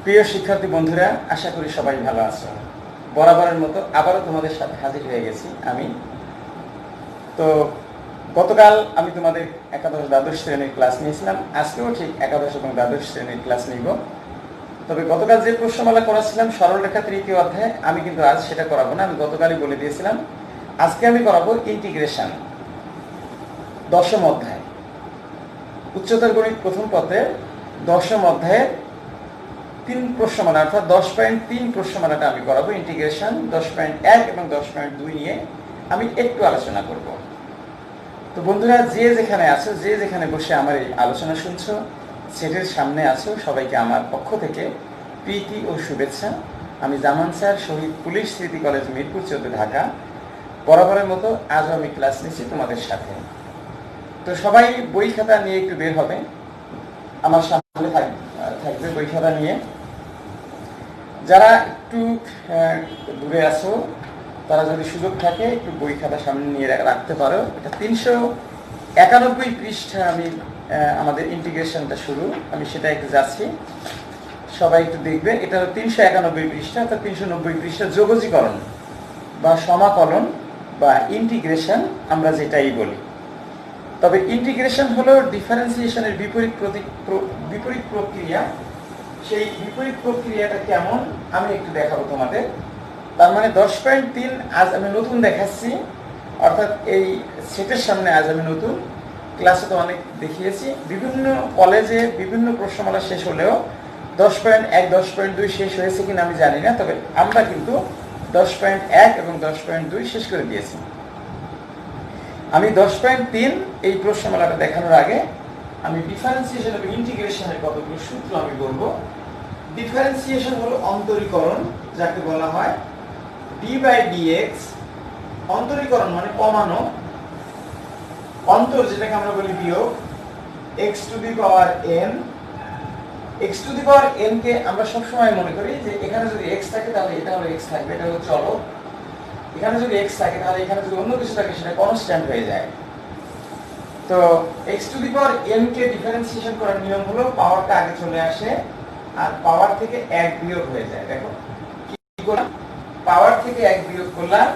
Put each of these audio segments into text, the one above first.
প্রিয় শিক্ষার্থী বন্ধুরা, আশা করি সবাই ভালো আছো। বরাবরের মতো আবারও তোমাদের সাথে হাজির হয়ে গেছি আমি। তো গতকাল আমি তোমাদের একাদশ দ্বাদশ শ্রেণীর ক্লাস নিয়েছিলাম, আজকেও ঠিক একাদশ এবং দ্বাদশ শ্রেণীর ক্লাস নিব। তবে গতকাল যে প্রশ্নমালা করাছিলাম সরলরেখা তৃতীয় অধ্যায়ে, আমি কিন্তু আজ সেটা করাবো না। আমি গতকালই বলে দিয়েছিলাম আজকে আমি করাবো ইন্টিগ্রেশন, দশম অধ্যায়, উচ্চতর গণিত প্রথম পত্রের দশম অধ্যায়ের 3 প্রশ্নমালা, অর্থাৎ 10.3 প্রশ্নমালাটা আমি করাবো। ইন্টিগ্রেশন 10.1 এবং 10.2 নিয়ে আমি একটু আলোচনা করব। তো বন্ধুরা, যে যেখানে আছো, যে যেখানে বসে আমার এই আলোচনা শুনছো, সেটের সামনে আছো, সবাইকে আমার পক্ষ থেকে প্রীতি ও শুভেচ্ছা। আমি জামান স্যার, শহীদ পুলিশ স্মৃতি কলেজ, মিরপুর 14, ঢাকা। বরাবরের মতো আজও আমি ক্লাস নিচ্ছি তোমাদের সাথে। তো সবাই বই খাতা নিয়ে একটু বের হবে, আমার সামনে থাকবে বই খাতা নিয়ে। যারা একটু দূরে আছো, তারা যদি সুযোগ থাকে একটু বই খাতা সামনে নিয়ে রাখতে পারো। এটা 391 পৃষ্ঠা, আমি আমাদের ইন্টিগ্রেশনটা শুরু, আমি সেটা একটু যাচ্ছি, সবাই একটু দেখবে। এটা 391 পৃষ্ঠা, অর্থাৎ 390 পৃষ্ঠা যোগজীকরণ বা সমাকলন বা ইন্টিগ্রেশন আমরা যেটাই বলি। তবে ইন্টিগ্রেশন হলো ডিফারেন্সিয়েশনের বিপরীত প্রক্রিয়া। সেই বিপরীত প্রক্রিয়াটা কেমন আমি একটু দেখাবো তোমাদের। তার মানে 10.3 আজ আমি নতুন দেখাচ্ছি, অর্থাৎ এই সেটের সামনে আজ আমি নতুন। ক্লাসে তো অনেক দেখিয়েছি, বিভিন্ন কলেজে বিভিন্ন প্রশ্নমালা শেষ হলেও 10.1 10.2 শেষ হয়েছে কিনা আমি জানি না, তবে আমরা কিন্তু 10.1 এবং 10.2 শেষ করে দিয়েছি। আমি 10.3 এই প্রশ্নমালাটা দেখানোর আগে আমি ডিফারেন্সিয়েশন এবং ইন্টিগ্রেশনের কতগুলো সূত্র আমি বলবো। ডিফারেন্সিয়েশন হলো অন্তরীকরণ, যাকে বলা হয় d/dx। অন্তরীকরণ মানে কমানো, অন্তর যেটাকে আমরা বলি বিয়োগ, x to the power n। x to the power n কে আমরা সবসময় মনে করি যে এখানে যদি x থাকে তাহলে এটা হলো x থাকবে, এটা হলো চলক। এখানে যদি x থাকে তাহলে এখানে যদি অন্য কিছু থাকে সেটা কনস্ট্যান্ট হয়ে যায়। তো x to the power n K differentiation করার নিয়ম হলো পাওয়ারটা আগে চলে আসে আর পাওয়ার থেকে 1 বিয়োগ হয়ে যায়। দেখো কি করলাম, পাওয়ার থেকে 1 বিয়োগ করলাম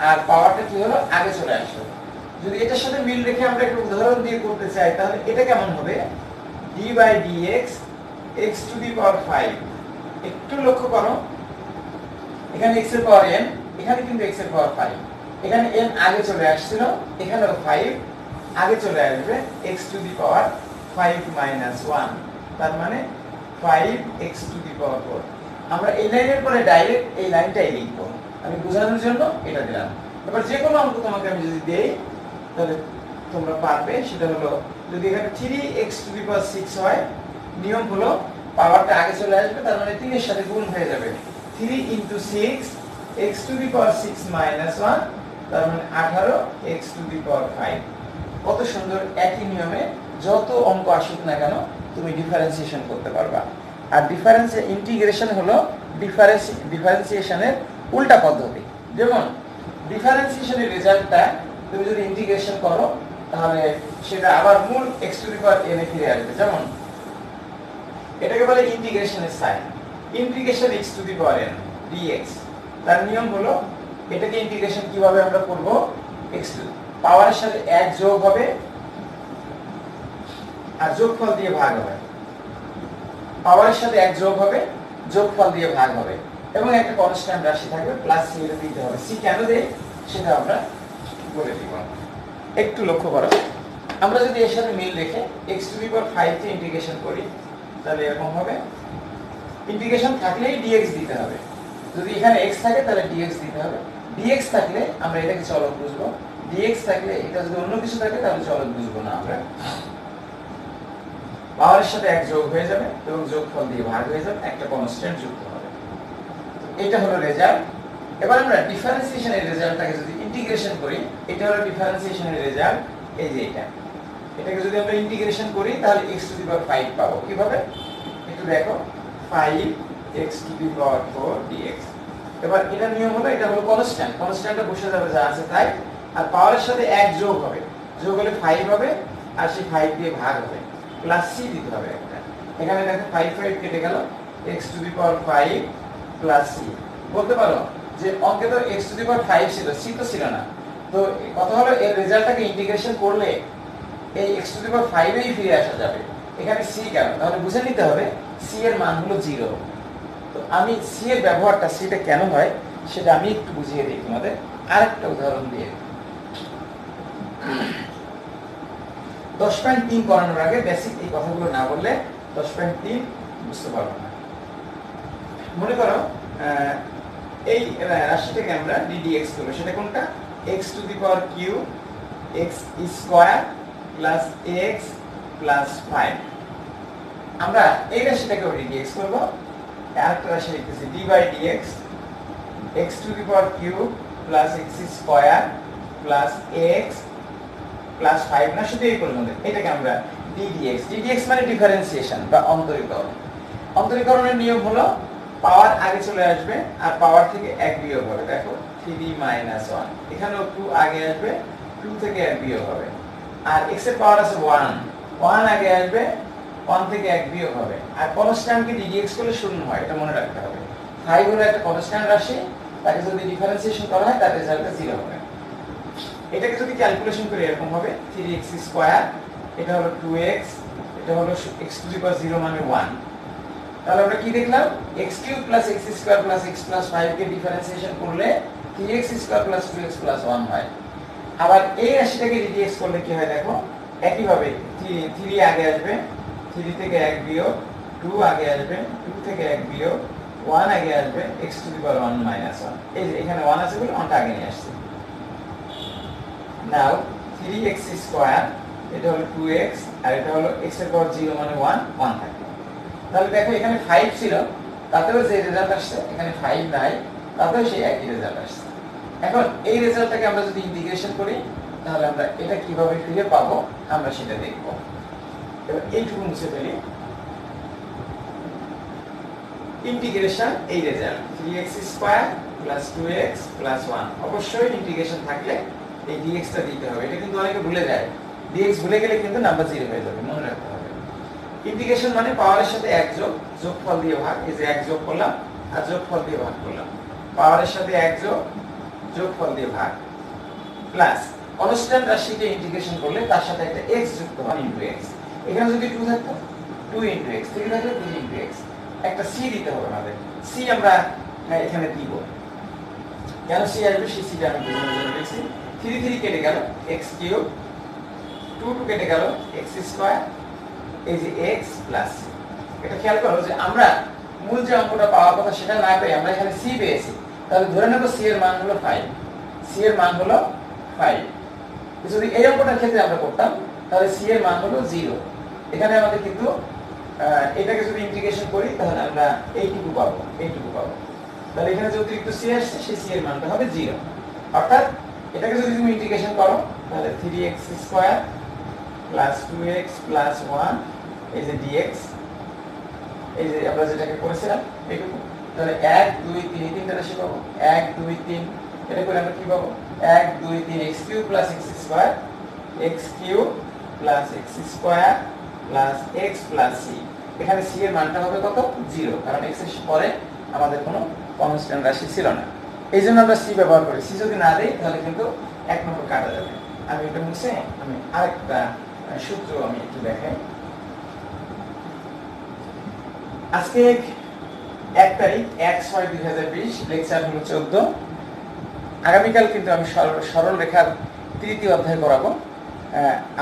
আর পাওয়ারটা কি হলো, আগে চলে আসলো। যদি এটার সাথে মিল রেখে আমরা একটা উদাহরণ দিয়ে করতে চাই তাহলে এটা কেমন হবে, d/dx x টু দি পাওয়ার 5। একটু লক্ষ্য করো, এখানে x এর পাওয়ার n, এখানে কিন্তু x এর পাওয়ার 5। এখানে n আগে চলে আসছিল, এখানেও 5 আগে চলে আসবে, x টু দি পাওয়ার 5 - 1, তার মানে 5x টু দি পাওয়ার 4। আমরা এই লাইনের পরে ডাইরেক্ট এই লাইনটাই লিখব, আমি বোঝানোর জন্য এটা দিলাম। এবার যে কোনো অঙ্ক তোমাকে আমি যদি দেই তাহলে তোমরা পারবে। সেটা হলো, যদি এখানে 3x টু দি পাওয়ার 6 হয়, নিয়ম হলো পাওয়ারটা আগে চলে আসবে, তার মানে 3 এর সাথে গুণ হয়ে যাবে। 3 × 6 x টু দি পাওয়ার 6 - 1, তার মানে 18x টু দি পাওয়ার 5। কত সুন্দর, একই নিয়মে যত অঙ্ক আসুক না কেন তুমি ডিফারেন্সিয়েশন করতে পারবা। আর ইন্টিগ্রেশন হলো ডিফারেন্সিয়েশনের উল্টা পদ্ধতি। যেমন ডিফারেন্সিয়েশনের রেজাল্টটা তুমি যদি ইন্টিগ্রেশন করো তাহলে সেটা আবার মূল x to the power n এ ফিরে আসবে। যেমন এটাকে বলে ইন্টিগ্রেশনের sign, integration x to the power n dx। তার নিয়ম হলো, এটাকে ইন্টিগ্রেশন কিভাবে আমরা করব, x টু পাওয়ারের সাথে 1 যোগ হবে আর যোগফল দিয়ে ভাগ হবে। পাওয়ারের সাথে 1 যোগ হবে, যোগফল দিয়ে ভাগ হবে, এবং একটা কনস্ট্যান্ট রাশি থাকবে প্লাস c এটা দিতে হবে। c কেন দেই সেটা আমরা বলে দিব। একটু লক্ষ্য করো, আমরা যদি এর সাথে মিল রেখে x to the power 5 K integration করি তাহলে এরকম হবে। ইন্টিগ্রেশন থাকলেই dx দিতে হবে, যদি এখানে x থাকে তাহলে dx দিতে হবে। dx থাকলে আমরা এটাকে চলক বুঝবো, dx থাকলে এটা যদি অন্য কিছু থাকে তাহলে চলক বুঝবো না আমরা। পাওয়ারের সাথে 1 যোগ হয়ে যাবে এবং যোগফল দিয়ে ভাগ হয়ে যাবে, একটা কনস্ট্যান্ট যুক্ত হবে। এটা হলো রেজাল্ট। এবার আমরা ডিফারেন্সিয়েশনের রেজাল্টটাকে যদি ইন্টিগ্রেশন করি, এটা হলো ডিফারেন্সিয়েশনের রেজাল্ট। এই যে এটাকে যদি আমরা ইন্টিগ্রেশন করি তাহলে x টু দি পাওয়ার 5 পাবো। কিভাবে একটু দেখো, 5x two the power 4 dx। এবার এটা নিয়ম হলো, এটা হলো কনস্ট্যান্ট, কনস্ট্যান্টটা বসে যাবে যা আছে তাই, আর পাওয়ারের সাথে 1 যোগ হবে, যোগ হলে 5 হবে আর সেই 5 দিয়ে ভাগ হবে, প্লাস c দিতে হবে একটা। এখানে দেখো 5 কেটে গেল, x to the power 5 plus c। বলতে পারো যে অঙ্কে তো x টু দি পাওয়ার 5 ছিল, c তো ছিল না। তো কথা হলো এর রেজাল্টটাকে ইন্টিগ্রেশন করলে এই x টু দি পাওয়ার 5 এই ফিরে আসা যাবে। এখানে c কেন? তাহলে বুঝে নিতে হবে c এর মান হলো 0। তো আমি c এর ব্যবহারটা c টা কেন হয় সেটা আমি একটু বুঝিয়ে দিই তোমাদের আরেকটা উদাহরণ দিয়ে। 10.3 করানোর আগে বেসিক এই কথাগুলো না বললে 10.3 বুঝতে পারবো না। মনে করো এই রাশিটাকে আমরা ddx করব, সেটা কোনটা? x to the power cube x square plus x plus 5। আমরা এই রাশিটাকে ddx করব। আরেকটা রাশি লিখতেছি d by dx x to the power cube plus x square plus x plus 5 না, শুধু এই পর্যন্ত। এটাকে আমরা ddx মানে ডিফারেন্সিয়েশন বা অন্তরীকরণ। অন্তরীকরণের নিয়ম হলো পাওয়ার আগে চলে আসবে আর পাওয়ার থেকে 1 বিয়োগ হবে। দেখো 3 মাইনাস 1, এখানেও 2 আগে আসবে, 2 থেকে 1 বিয়োগ হবে। আর x এর পাওয়ার আছে 1, 1 আগে আসবে, 1 থেকে 1 বিয়োগ হবে। আর কনস্ট্যান্টকে ddx করলে শূন্য হয়, এটা মনে রাখতে হবে। 5 হলো একটা কনস্ট্যান্ট রাশি, তাকে যদি ডিফারেন্সিয়েশন করা হয় তার রেজাল্টটা 0 হবে। এটাকে যদি ক্যালকুলেশন করি এরকম হবে 3x স্কয়ার, এটা হলো 2x, এটা হলো x টু দি পাওয়ার 0 মানে 1। তাহলে আমরা কি দেখলাম? x cube plus x square plus x plus 5 কে ডিফারেন্সিয়েশন করলে 3x square plus 2x plus 1 হয়। আবার এই রাশিটাকে ddx করলে কি হয় দেখো, একই ভাবে 3 আগে আসবে, 3 থেকে 1 বিয়োগ, 2 আগে আসবে, 2 থেকে 1 বিয়োগ, 1 আগে আসবে, x to the power 1 minus 1। এই যে এখানে 1 আছে বলে 1টা আগে নিয়ে আসছে। নাও 3x স্কয়ার, এটা হলো 2x, আর এটা হলো x এর পাওয়ার 0 মানে 1 থাকে। তাহলে দেখো এখানে 5 ছিল, তাতেও যে রেজাল্ট আসছে, এখানে 5 নাই, তাতেও সেই একই রেজাল্ট আসছে। এখন এই রেজাল্টটাকে আমরা যদি ইন্টিগ্রেশন করি তাহলে আমরা এটা কিভাবে ফিরে পাবো আমরা সেটা দেখব। এবার এইটুকু মুছে ফেলি। ইন্টিগ্রেশন এই result 3x square plus 2x plus 1। অবশ্যই ইন্টিগ্রেশন থাকলে এই dx টা দিতে হবে। এটা কিন্তু অনেকে ভুলে যায়, dx ভুলে গেলে কিন্তু নাম্বার 0 হয়ে যাবে, মনে রাখতে হবে। ইন্টিগ্রেশন মানে পাওয়ারের সাথে 1 যোগ, যোগফল দিয়ে ভাগ। এই যে 1 যোগ করলাম আর যোগফল দিয়ে ভাগ করলাম। পাওয়ারের সাথে 1 যোগ, যোগফল দিয়ে ভাগ, প্লাস কনস্ট্যান্ট রাশিকে ইন্টিগ্রেশন করলে তার সাথে একটা x যুক্ত হয় ইনটু x। এখানে যদি 2 থাকতো 2 ইনটু x, 3 থাকলে 3 ইনটু x। একটা c দিতে হবে আমাদের, c আমরা এখানে দিব। কেন c আসবে সেই cটা আমি বোঝানোর জন্য লিখছি। 3 3 কেটে গেল, x কিউব, 2 2 কেটে গেল, x স্কয়ার, এই যে x প্লাস c। এটা খেয়াল করো যে আমরা মূল যে অঙ্কটা পাওয়ার কথা সেটা না পেয়ে আমরা এখানে c পেয়েছি। তাহলে ধরে নেব c এর মান হলো 5, c এর মান হলো 5। যদি এই অঙ্কটার ক্ষেত্রে আমরা করতাম তাহলে c এর মান হলো 0। এখানে আমাদের কিন্তু এটাকে যদি ইন্টিগ্রেশন করি তাহলে আমরা এইটুকু পাবো। তাহলে এখানে যে অতিরিক্ত c আসছে সেই c এর মানটা হবে 0। অর্থাৎ এটাকে যদি তুমি ইন্টিগ্রেশন করো তাহলে 3x square plus 2x plus 1, এই যে dx, এই যে আমরা যেটাকে করেছিলাম এইটুকু। তাহলে 1 2 3 এই তিনটা রাশি পাবো, 1 2 3। এটা করে আমরা কি পাবো? 1 2 3 x cube plus x square, x cube plus x square plus x plus c। এখানে c এর মানটা হবে কত? 0, কারণ x এর পরে আমাদের কোনো কনস্ট্যান্ট রাশি ছিল না। এই জন্য আমরা c ব্যবহার করি। c যদি না দেই তাহলে কিন্তু 1 নম্বর কাটা যাবে। আমি এটা মুছে আমি আরেকটা সূত্র আমি একটু দেখাই। আজকে 1 তারিখ 1/6/2020, লেকচার হলো 14। আগামীকাল কিন্তু আমি সরল রেখার তৃতীয় অধ্যায় করাবো।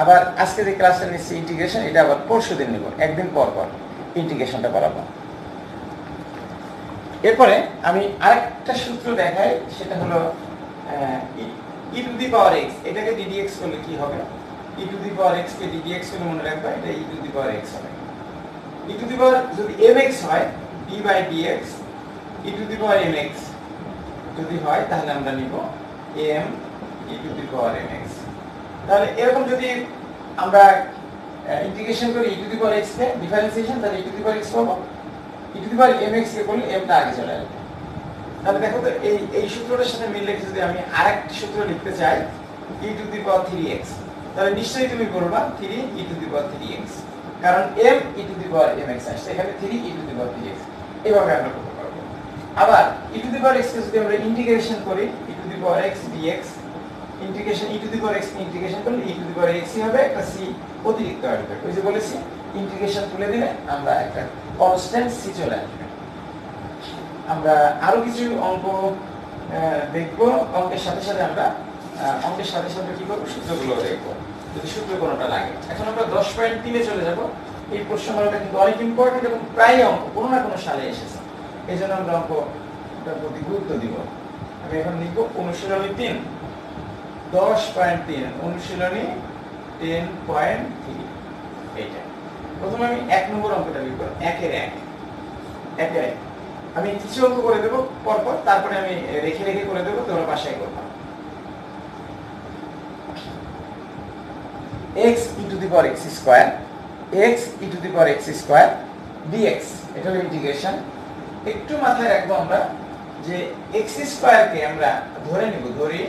আবার আজকে যে ক্লাসটা নিচ্ছি ইন্টিগ্রেশন, এটা আবার পরশুদিন নেব, একদিন পর পর ইন্টিগ্রেশনটা করাবো। এরপরে আমি আরেকটা সূত্র দেখাই, সেটা হলো e to the power x। এটাকে ddx করলে কি হবে? e to the power x কে ddx করলে মনে রাখবা এটা e to the power x হবে। e টু দি পাওয়ার যদি mx হয় d by dx, e to the power mx যদি হয় তাহলে আমরা নিব m e to the power mx। তাহলে এরকম যদি আমরা ইন্টিগ্রেশন করি e to the power x কে ডিফারেন্সিয়েশন, তাহলে e to the power x পাবো। e to the power mx কে করলে m টা আগে চলে আসবে। তাহলে দেখো তো এই সূত্রটার সাথে মিল রেখে যদি আমি আরেকটা সূত্র লিখতে চাই e to the power 3x, তাহলে নিশ্চয়ই তুমি করবা 3 e to the power 3x, কারণ m e to the power mx আসছে, এখানে 3 e to the power 3x। এইভাবে আমরা করতে পারবো। আবার e to the power x কে যদি আমরা ইন্টিগ্রেশন করি e to the power x dx, integration e to the power x কে ইন্টিগ্রেশন করলে e to the power x ই হবে, একটা c অতিরিক্ত আসবে। ওই যে বলেছি ইন্টিগ্রেশন তুলে দিলে আমরা একটা কনস্ট্যান্ট c চলে আসবে। আমরা আরো কিছু অঙ্ক দেখবো, অঙ্কের সাথে সাথে আমরা কি করবো, সূত্রগুলো দেখবো যদি সূত্র কোনোটা লাগে। এখন আমরা 10.3 চলে যাব। এই প্রশ্নটা কিন্তু অনেক ইম্পর্টেন্ট এবং প্রায় অঙ্ক কোনো না কোনো সালে এসেছে, এই জন্য আমরা অঙ্কটার প্রতি গুরুত্ব দিব। আমি এখন লিখব অনুশীলনী 3 10.3 অনুশীলনী 10.3। এইটা প্রথমে আমি 1 নম্বর অঙ্কটা লিখব, 1 এর 1 আমি কিছু অঙ্ক করে দেব পরপর, তারপরে আমি রেখে রেখে করে দেব, তোমরা বাসায় করবা। x e to the power x square x e to the power x square dx, এটা হলো ইন্টিগ্রেশন। একটু মাথায় রাখবো আমরা যে x স্কয়ার কে আমরা ধরে নিব, ধরি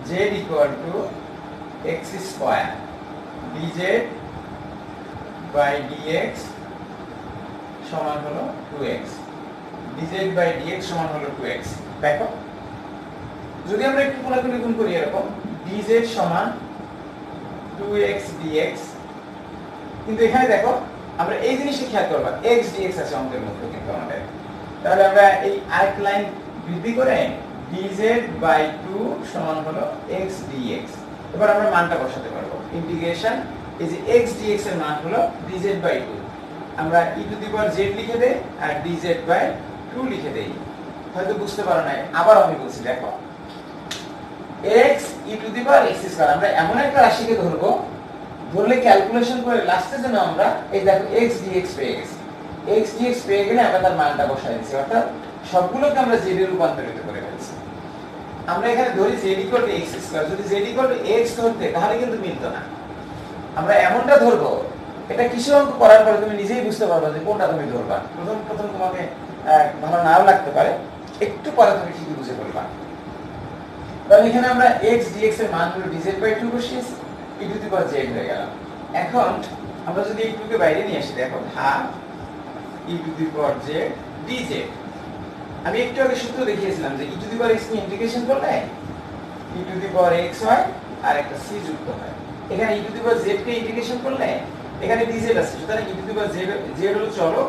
z equal to x square dz by dx সমান হলো 2x, dz by dx সমান হলো 2x। দেখো যদি আমরা একটু কোনাকুনি গুণ করি এরকম dz সমান 2x dx, কিন্তু এখানে দেখো আমরা এই জিনিসটা খেয়াল করবা x dx আছে অঙ্কের মধ্যে কিন্তু আমাদের, তাহলে আমরা এই আরেক লাইন বৃদ্ধি করে dz by 2 সমান হলো x dx। এবার আমরা মানটা বসাতে পারবো, ইন্টিগ্রেশন এই যে x dx এর মান হলো dz by 2, আমরা e to the power z লিখে দেই আর dz by 2 লিখে দেই। হয়তো বুঝতে পারো না, আবার আমি বলছি দেখো x e to the power x square, আমরা এমন একটা রাশিকে ধরবো, ধরলে ক্যালকুলেশন করে লাস্টে যেন আমরা এই দেখো x dx পেয়ে গেছি, x dx পেয়ে গেলে আমরা তার মানটা বসাই দিয়েছি, অর্থাৎ সবগুলোকে আমরা z এ রূপান্তরিত করে ফেলছি। আমরা এখানে ধরি z equal to x square, যদি z ইকুয়াল টু x ধরতে তাহলে কিন্তু মিলতো না। আমরা এমনটা ধরবো, এটা কিছু অঙ্ক করার পরে তুমি নিজেই বুঝতে পারবে যে কোনটা তুমি ধরবা। প্রথম তোমাকে ভালো নাও লাগতে পারে, একটু পরে তুমি ঠিকই বুঝে ফেলবা। তাহলে এখানে আমরা x dx এর মান হলো dz by 2 বসিয়েছি, e to the power z হয়ে গেল। এখন আমরা যদি এই 2 কে বাইরে নিয়ে আসি, দেখো half e to the power z dz। আমি একটু আগে সূত্র দেখিয়েছিলাম যে e to the power x কে ইন্টিগ্রেশন করলে e to the power x হয় আর একটা c যুক্ত হয়। এখানে e to the power z K integration করলে এখানে dz আছে, সুতরাং e to the power z হলো চলো,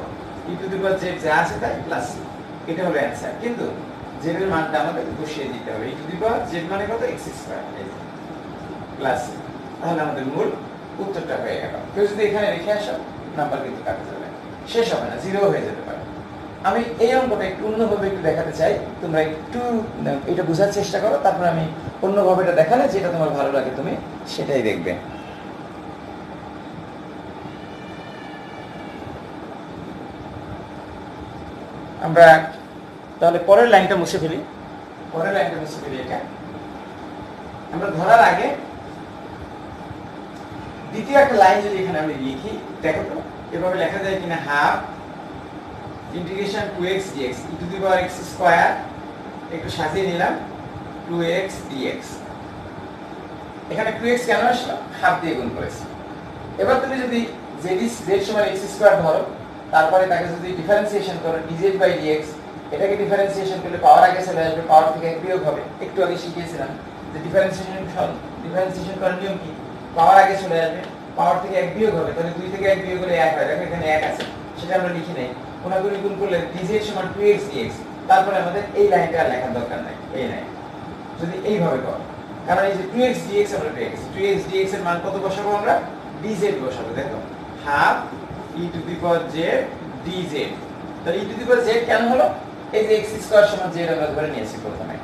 e to the power z যা আছে তাই প্লাস c, এটা হলো অ্যানসার। কিন্তু z এর মানটা আমাদের বসিয়ে দিতে হবে, e to the power z মানে কত x স্কয়ার প্লাস c, তাহলে আমাদের মূল উত্তরটা হয়ে গেল। কেউ যদি এখানে রেখে আসো নাম্বার কিন্তু কাটা যাবে, শেষ হবে না, জিরো হয়ে যেতে পারে। আমি এই অঙ্কটা একটু অন্যভাবে একটু দেখাতে চাই, তোমরা একটু এটা বোঝার চেষ্টা করো, তারপর আমি অন্যভাবে এটা দেখালে যেটা তোমার ভালো লাগে তুমি সেটাই দেখবে। আমরা তাহলে পরের লাইনটা মুছে ফেলি, এটা আমরা ধরার আগে দ্বিতীয় একটা লাইন যদি এখানে আমি লিখি, দেখো তো এভাবে লেখা যায় কিনা, half integration 2x dx e to the power x square, একটু সাজিয়ে নিলাম 2x dx। এখানে 2x কেন আসলো, হাফ দিয়ে গুণ করেছি। এবার তুমি যদি z সমান x স্কয়ার ধরো, তারপরে তাকে যদি ডিফারেন্সিয়েশন করো dz by dx, এটাকে ডিফারেন্সিয়েশন করলে পাওয়ার আগে চলে আসবে, পাওয়ার থেকে এক বিয়োগ হবে। একটু আগে শিখিয়েছিলাম যে ডিফারেন্সিয়েশন করার নিয়ম কি, পাওয়ার আগে চলে আসবে, পাওয়ার থেকে এক বিয়োগ হবে, তাহলে 2 থেকে 1 বিয়োগ হলে 1 হয়। দেখো এখানে 1 আছে, সেটা আমরা লিখি নাই, কোনাকুনি গুণ করলে dz সমান 2x dx, তারপরে আমাদের এই লাইনটা আর লেখার দরকার নাই, এই লাইন যদি এইভাবে করো, কারণ এই যে 2x dx আমরা পেয়ে গেছি, 2x dx এর মান কত বসাবো আমরা, dz বসাবো। দেখো half e to the power z dz, তাহলে e to the power z কেন হলো, এই যে x স্কয়ার সমান z আমরা ধরে নিয়েছি প্রথমে।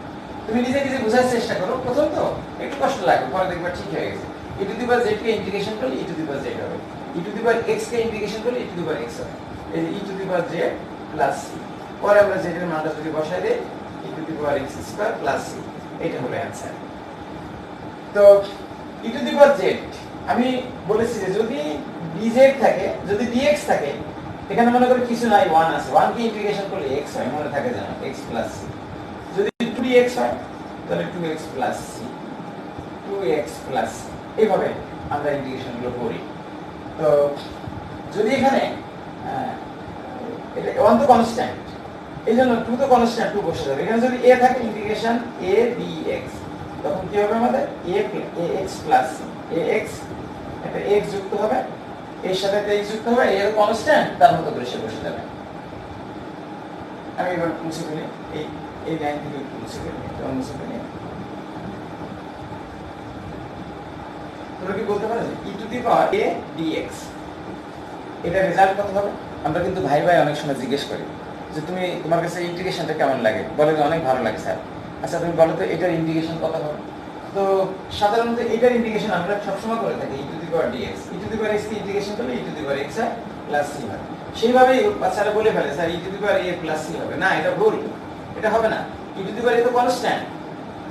তুমি নিজে নিজে বোঝার চেষ্টা করো, প্রথম তো একটু কষ্ট লাগবে, পরে দেখবা ঠিক হয়ে গেছে। e to the power z K integration করলে e to the power z হবে, e to the power x কে ইন্টিগ্রেশন করলে e to the power x হবে, এই যে e to the power z plus c। পরে আমরা z এর মানটা যদি বসাই দেই e to the power x square plus c, এটা হলো অ্যানসার। তো e to the power z আমি বলেছি যে যদি dz থাকে, যদি dx থাকে, এখানে মনে করি কিছু নাই, 1 আছে, 1 কে ইন্টিগ্রেশন করলে x হয়, মনে থাকে জানো, x প্লাস c। যদি 2dx হয় তাহলে 2x plus c, 2x plus c, এইভাবে আমরা ইন্টিগ্রেশনগুলো করি। তো যদি এখানে এটা 1 তো কনস্ট্যান্ট, এই জন্য 2 তো কনস্ট্যান্ট, 2 বসে যাবে। এখানে যদি a থাকে ইন্টিগ্রেশন a dx, তখন কি হবে আমাদের ax প্লাস ax, একটা x যুক্ত হবে, এর সাথে একটা x যুক্ত হবে, এর কনস্ট্যান্ট, তার মতো করে সে বসে যাবে। আমি এবার মুছে ফেলি, এই লাইন থেকে একটু মুছে ফেলি, এটা মুছে ফেলি। তোমরা কি বলতে পারো যে e to the power a dx, এটা রেজাল্ট কত হবে? আমরা কিন্তু ভাই ভাই অনেক সময় জিজ্ঞেস করি যে তুমি, তোমার কাছে ইন্টিগ্রেশনটা কেমন লাগে? বলে যে অনেক ভালো লাগে স্যার। আচ্ছা তুমি বলো তো এটার ইন্টিগ্রেশন কত হবে? তো সাধারণত এটার ইন্টিগ্রেশন আমরা সবসময় করে থাকি e to the power dx, e to the power x কে ইন্টিগ্রেশন করলে e to the power x plus c হয়। সেইভাবেই বাচ্চারা বলে ফেলে sir e to the power a plus c হবে। না, এটা ভুল, এটা হবে না। e to the power a তো constant,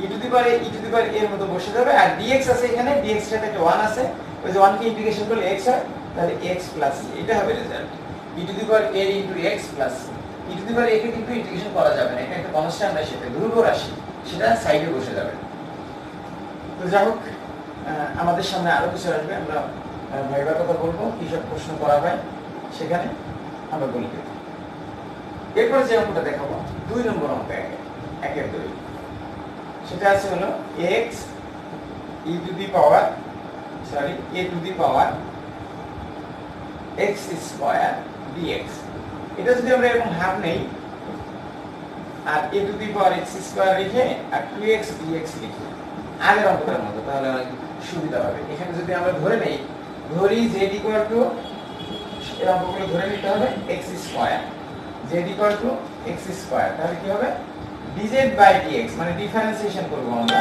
e to the power a e to the power a এর মতো বসে যাবে, আর dx আছে এখানে, dx এর সাথে একটা 1 আছে, ওই যে 1 কে ইন্টিগ্রেশন করলে x হয়, তাহলে x প্লাস c, এটা হবে result. e to the power a into x plus c, e to the power a কে কিন্তু ইন্টিগ্রেশন করা যাবে না, এটা একটা কনস্ট্যান্ট রাশি, এটা ধ্রুব রাশি, সেটা সাইডে বসে যাবে। তো যাই হোক, আমাদের সামনে আরো কিছু আসবে, আমরা ভাইবার কথা বলবো, কি সব প্রশ্ন করা হয় সেখানে আমরা বলি। এরপরে যে অঙ্কটা দেখাবো 2 নম্বর অঙ্ক, একের 2, সেটা আছে হলো x e to the power a to the power x square dx। এটা যদি আমরা এরকম হাফ নেই আর a to the power x square লিখে আর 2x dx লিখি আগের অঙ্কটার মতো, তাহলে অনেক সুবিধা হবে। এখানে যদি আমরা ধরে নেই, ধরি z ইকুয়াল টু, এই অঙ্কগুলো ধরে নিতে হবে x square, z equal to x square, তাহলে কি হবে dz বাই dx, মানে ডিফারেন্সিয়েশন করব আমরা,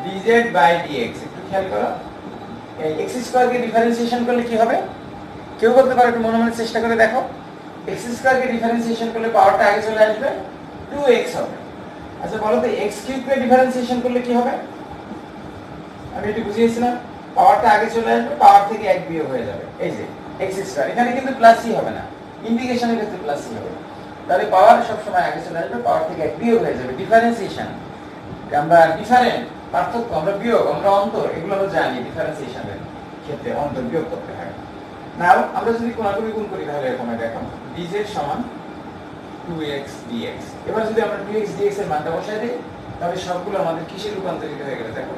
dz বাই dx। একটু খেয়াল করো, এই x স্কয়ার কে ডিফারেন্সিয়েশন করলে কি হবে? কেউ বলতে পারে, একটু মনে মনে চেষ্টা করে দেখো, x স্কয়ার কে ডিফারেন্সিয়েশন করলে পাওয়ারটা আগে চলে আসবে, 2x হবে। আচ্ছা বলো তো x কিউব কে ডিফারেন্সিয়েশন করলে কি হবে? আমি একটু বুঝিয়েছিলাম, পাওয়ারটা আগে চলে আসবে, পাওয়ার থেকে 1 বিয়োগ হয়ে যাবে, এই যে x স্কয়ার, এখানে কিন্তু প্লাসই হবে না, ইন্টিগ্রেশনের ক্ষেত্রে প্লাসই হবে। তাহলে পাওয়ার সব সময় আগে চলে আসবে, পাওয়ার থেকে 1 বিয়োগ হয়ে যাবে। ডিফারেন্সিয়েশন, আমরা ডিফারেন্ট, পার্থক্য, আমরা বিয়োগ, আমরা অন্তর, এগুলো আমরা জানি ডিফারেন্সিয়েশনের ক্ষেত্রে অন্তর বিয়োগ করতে হয়। নাও আমরা যদি কোনাকুনি গুণ করি তাহলে এরকম দেখো, dz সমান 2x dx। এবার যদি আমরা 2x dx এর মানটা বসাই দিই, তাহলে সবগুলো আমাদের কিসে রূপান্তরিত হয়ে গেল দেখো,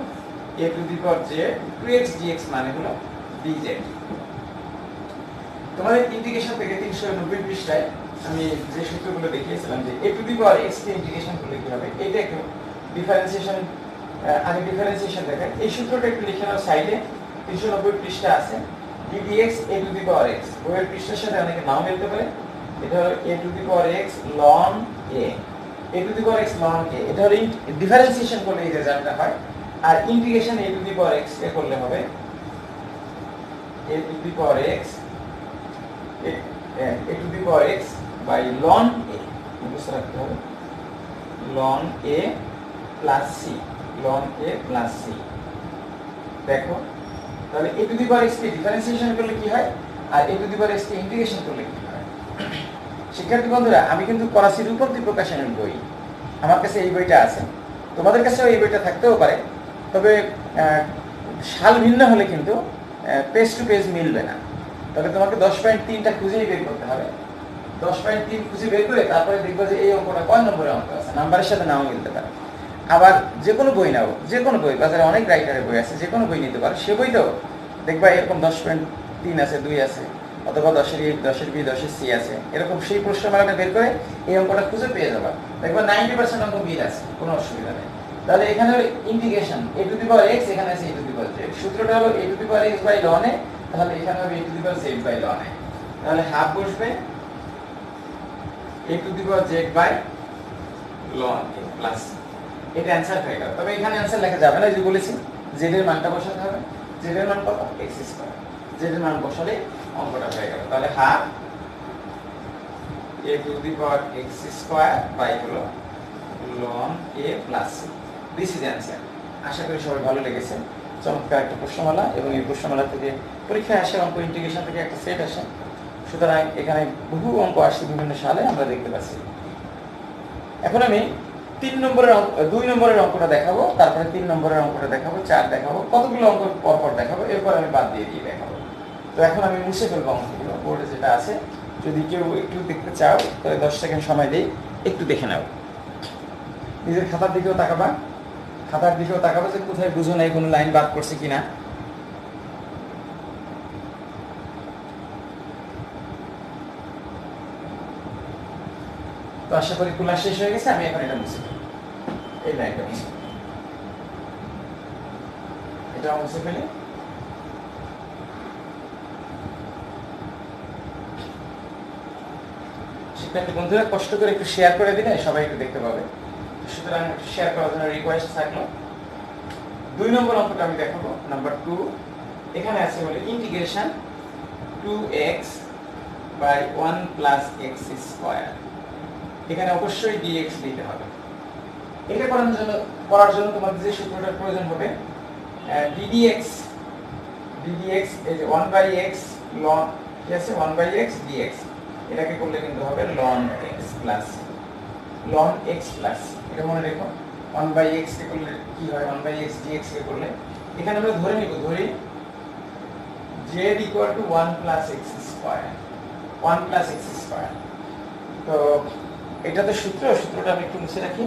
a to the power j 2x dx মানে হলো dz। তোমাদের ইন্টিগ্রেশন থেকে 390 পৃষ্ঠায় আমি যে সূত্রগুলো দেখিয়েছিলাম যে a to the power x কে ইন্টিগ্রেশন করলে কি হবে, এটা একটু ডিফারেন্সিয়েশন, আগে ডিফারেন্সিয়েশন দেখেন, এই সূত্রটা একটু লিখে নাও সাইডে, 390 পৃষ্ঠা আছে, ddx a to the power x, বইয়ের পৃষ্ঠার সাথে অনেকে নাও মিলতে পারে, এটা হলো a to the power x ln a to the power x ln a, এটা হলো ডিফারেন্সিয়েশন করলে এই রেজাল্টটা হয়। আর integration a to the power x কে করলে হবে a to the power x a to the power x by ln a, বুঝতে রাখতে হবে, ln a plus c, ln a plus c। দেখো তাহলে a to the power x কে differentiation করলে কি হয়, আর a to the power x কে ইন্টিগ্রেশন করলে কি হয়। শিক্ষার্থী বন্ধুরা, আমি কিন্তু করাচি রূপন্তী প্রকাশনের বই, আমার কাছে এই বইটা আছে, তোমাদের কাছেও এই বইটা থাকতেও পারে, তবে সাল ভিন্ন হলে কিন্তু পেজ টু পেজ মিলবে না। তবে তোমাকে 10.3টা খুঁজেই বের করতে হবে, 10.3 খুঁজে বের করে তারপরে দেখবো যে এই অঙ্কটা কয় নম্বরের অঙ্ক আছে, নাম্বারের সাথে নাও মিলতে পারে। আবার যে কোনো বই নাও, যে কোনো বই, বাজারে অনেক রাইটারের বই আছে, যে কোনো বই নিতে পারো, সে বইতেও দেখবা এরকম 10.3 আছে, 2 আছে, অথবা 10-এর A 10-এর B 10-এর C আছে, এরকম সেই প্রশ্নমালাটা বের করে এই অঙ্কটা খুঁজে পেয়ে যাবা, দেখবা 90% অঙ্ক মিল আছে, কোনো অসুবিধা নেই। তাহলে এখানে হলো integration a to the power x, এখানে আছে a to the power z, সূত্রটা হলো a to the power x by ln a, তাহলে এখানে হবে a to the power z by ln a, তাহলে হাফ বসবে a to the power z by ln a plus, এটা answer হয়ে গেল। তবে এখানে অ্যানসার লেখা যাবে না, যে বলেছি z এর মানটা বসাতে হবে, z এর মান কত, x স্কয়ার, z এর মান বসালে অঙ্কটা হয়ে গেল। তাহলে half a to the power x square by হলো ln a plus c, this is answer. আশা করি সবাই ভালো লেগেছে, চমৎকার একটা প্রশ্নমালা, এবং এই প্রশ্নমালা থেকে পরীক্ষায় আসে অঙ্ক, ইন্টিগ্রেশন থেকে একটা সেট আসে, সুতরাং এখানে বহু অঙ্ক আসে বিভিন্ন সালে আমরা দেখতে পাচ্ছি। এখন আমি 2 নম্বরের অঙ্কটা দেখাবো, তারপরে 3 নম্বরের অঙ্কটা দেখাবো, 4 দেখাবো, কতগুলো অঙ্ক পরপর দেখাবো, এরপর আমি বাদ দিয়ে দেখাবো। তো এখন আমি মুছে ফেলবো অঙ্কগুলো, বোর্ডে যেটা আছে যদি কেউ একটু দেখতে চাও তাহলে 10 সেকেন্ড সময় দিই, একটু দেখে নাও। নিজের খাতার দিকেও তাকাবা, খাতার দিকেও তাকাবা যে কোথায় বুঝো নাই, কোনো লাইন বাদ করছে কিনা। তো আশা করি ক্লাস শেষ হয়ে গেছে। আমি এখন এটা মুছে ফেলি, এই লাইনটা মুছে ফেলি, এটাও মুছে ফেলি। শিক্ষার্থী বন্ধুরা কষ্ট করে একটু শেয়ার করে দিলে সবাই একটু দেখতে পাবে, সুতরাং একটু শেয়ার করার জন্য রিকোয়েস্ট থাকলো। 2 নম্বর অঙ্কটা আমি দেখাবো, নাম্বার 2। এখানে আছে বলে integration 2x by 1 plus x square. এখানে অবশ্যই dx দিতে হবে। এটা করার জন্য তোমাদের যে সূত্রটার প্রয়োজন হবে ddx এই যে 1 বাই x ln, কি আছে 1 বাই x dx, এটাকে করলে কিন্তু হবে ln x প্লাস এটা মনে রেখো। 1 বাই x কে করলে কি হয়, 1 বাই x dx কে করলে এখানে আমরা ধরে z equal to 1 plus x square. তো এটা তো সূত্রটা আমি একটু মুছে রাখি,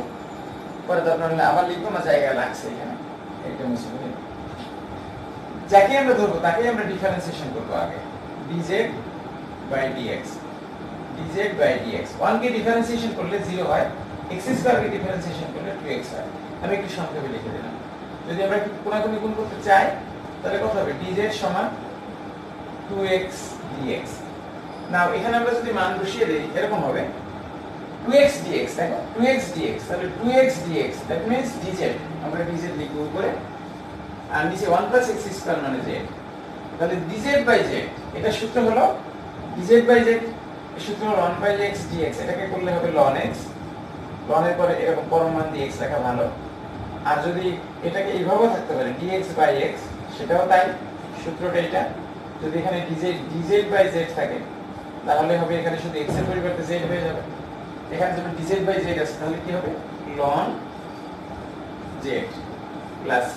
পরে দরকার হলে আবার লিখবো না, জায়গা লাগছে এখানে, এটা মুছে ফেলি। যাকে আমরা ধরবো তাকে আমরা ডিফারেন্সিয়েশন করবো আগে, dz বাই dx 1 কে ডিফারেন্সিয়েশন করলে 0 হয়, x স্কয়ার কে ডিফারেন্সিয়েশন করলে 2x হয়। আমি একটু সংক্ষেপে লিখে দিলাম। যদি আমরা কোনাকুনি গুণ করতে চাই তাহলে কত হবে, dz সমান 2x dx। নাও এখানে আমরা যদি মান বসিয়ে দেই এরকম হবে 2x dx, দেখো 2x dx, তাহলে 2x dx that means dz, আমরা dz লিখব উপরে আর নিচে 1 প্লাস x স্কয়ার মানে z, তাহলে dz বাই z, এটা সূত্র হলো dz বাই z, এই সূত্র হলো 1 বাই x dx, এটাকে করলে হবে ln x, ln এর পরে এরকম পরম মান দিয়ে x লেখা ভালো। আর যদি এটাকে এইভাবে থাকতে পারে dx বাই x, সেটাও তাই, সূত্রটা এটা। যদি এখানে dz বাই z থাকে তাহলে হবে এখানে শুধু x এর পরিবর্তে z হয়ে যাবে। এখানে যখন dz বাই z আছে তাহলে কি হবে ln z প্লাস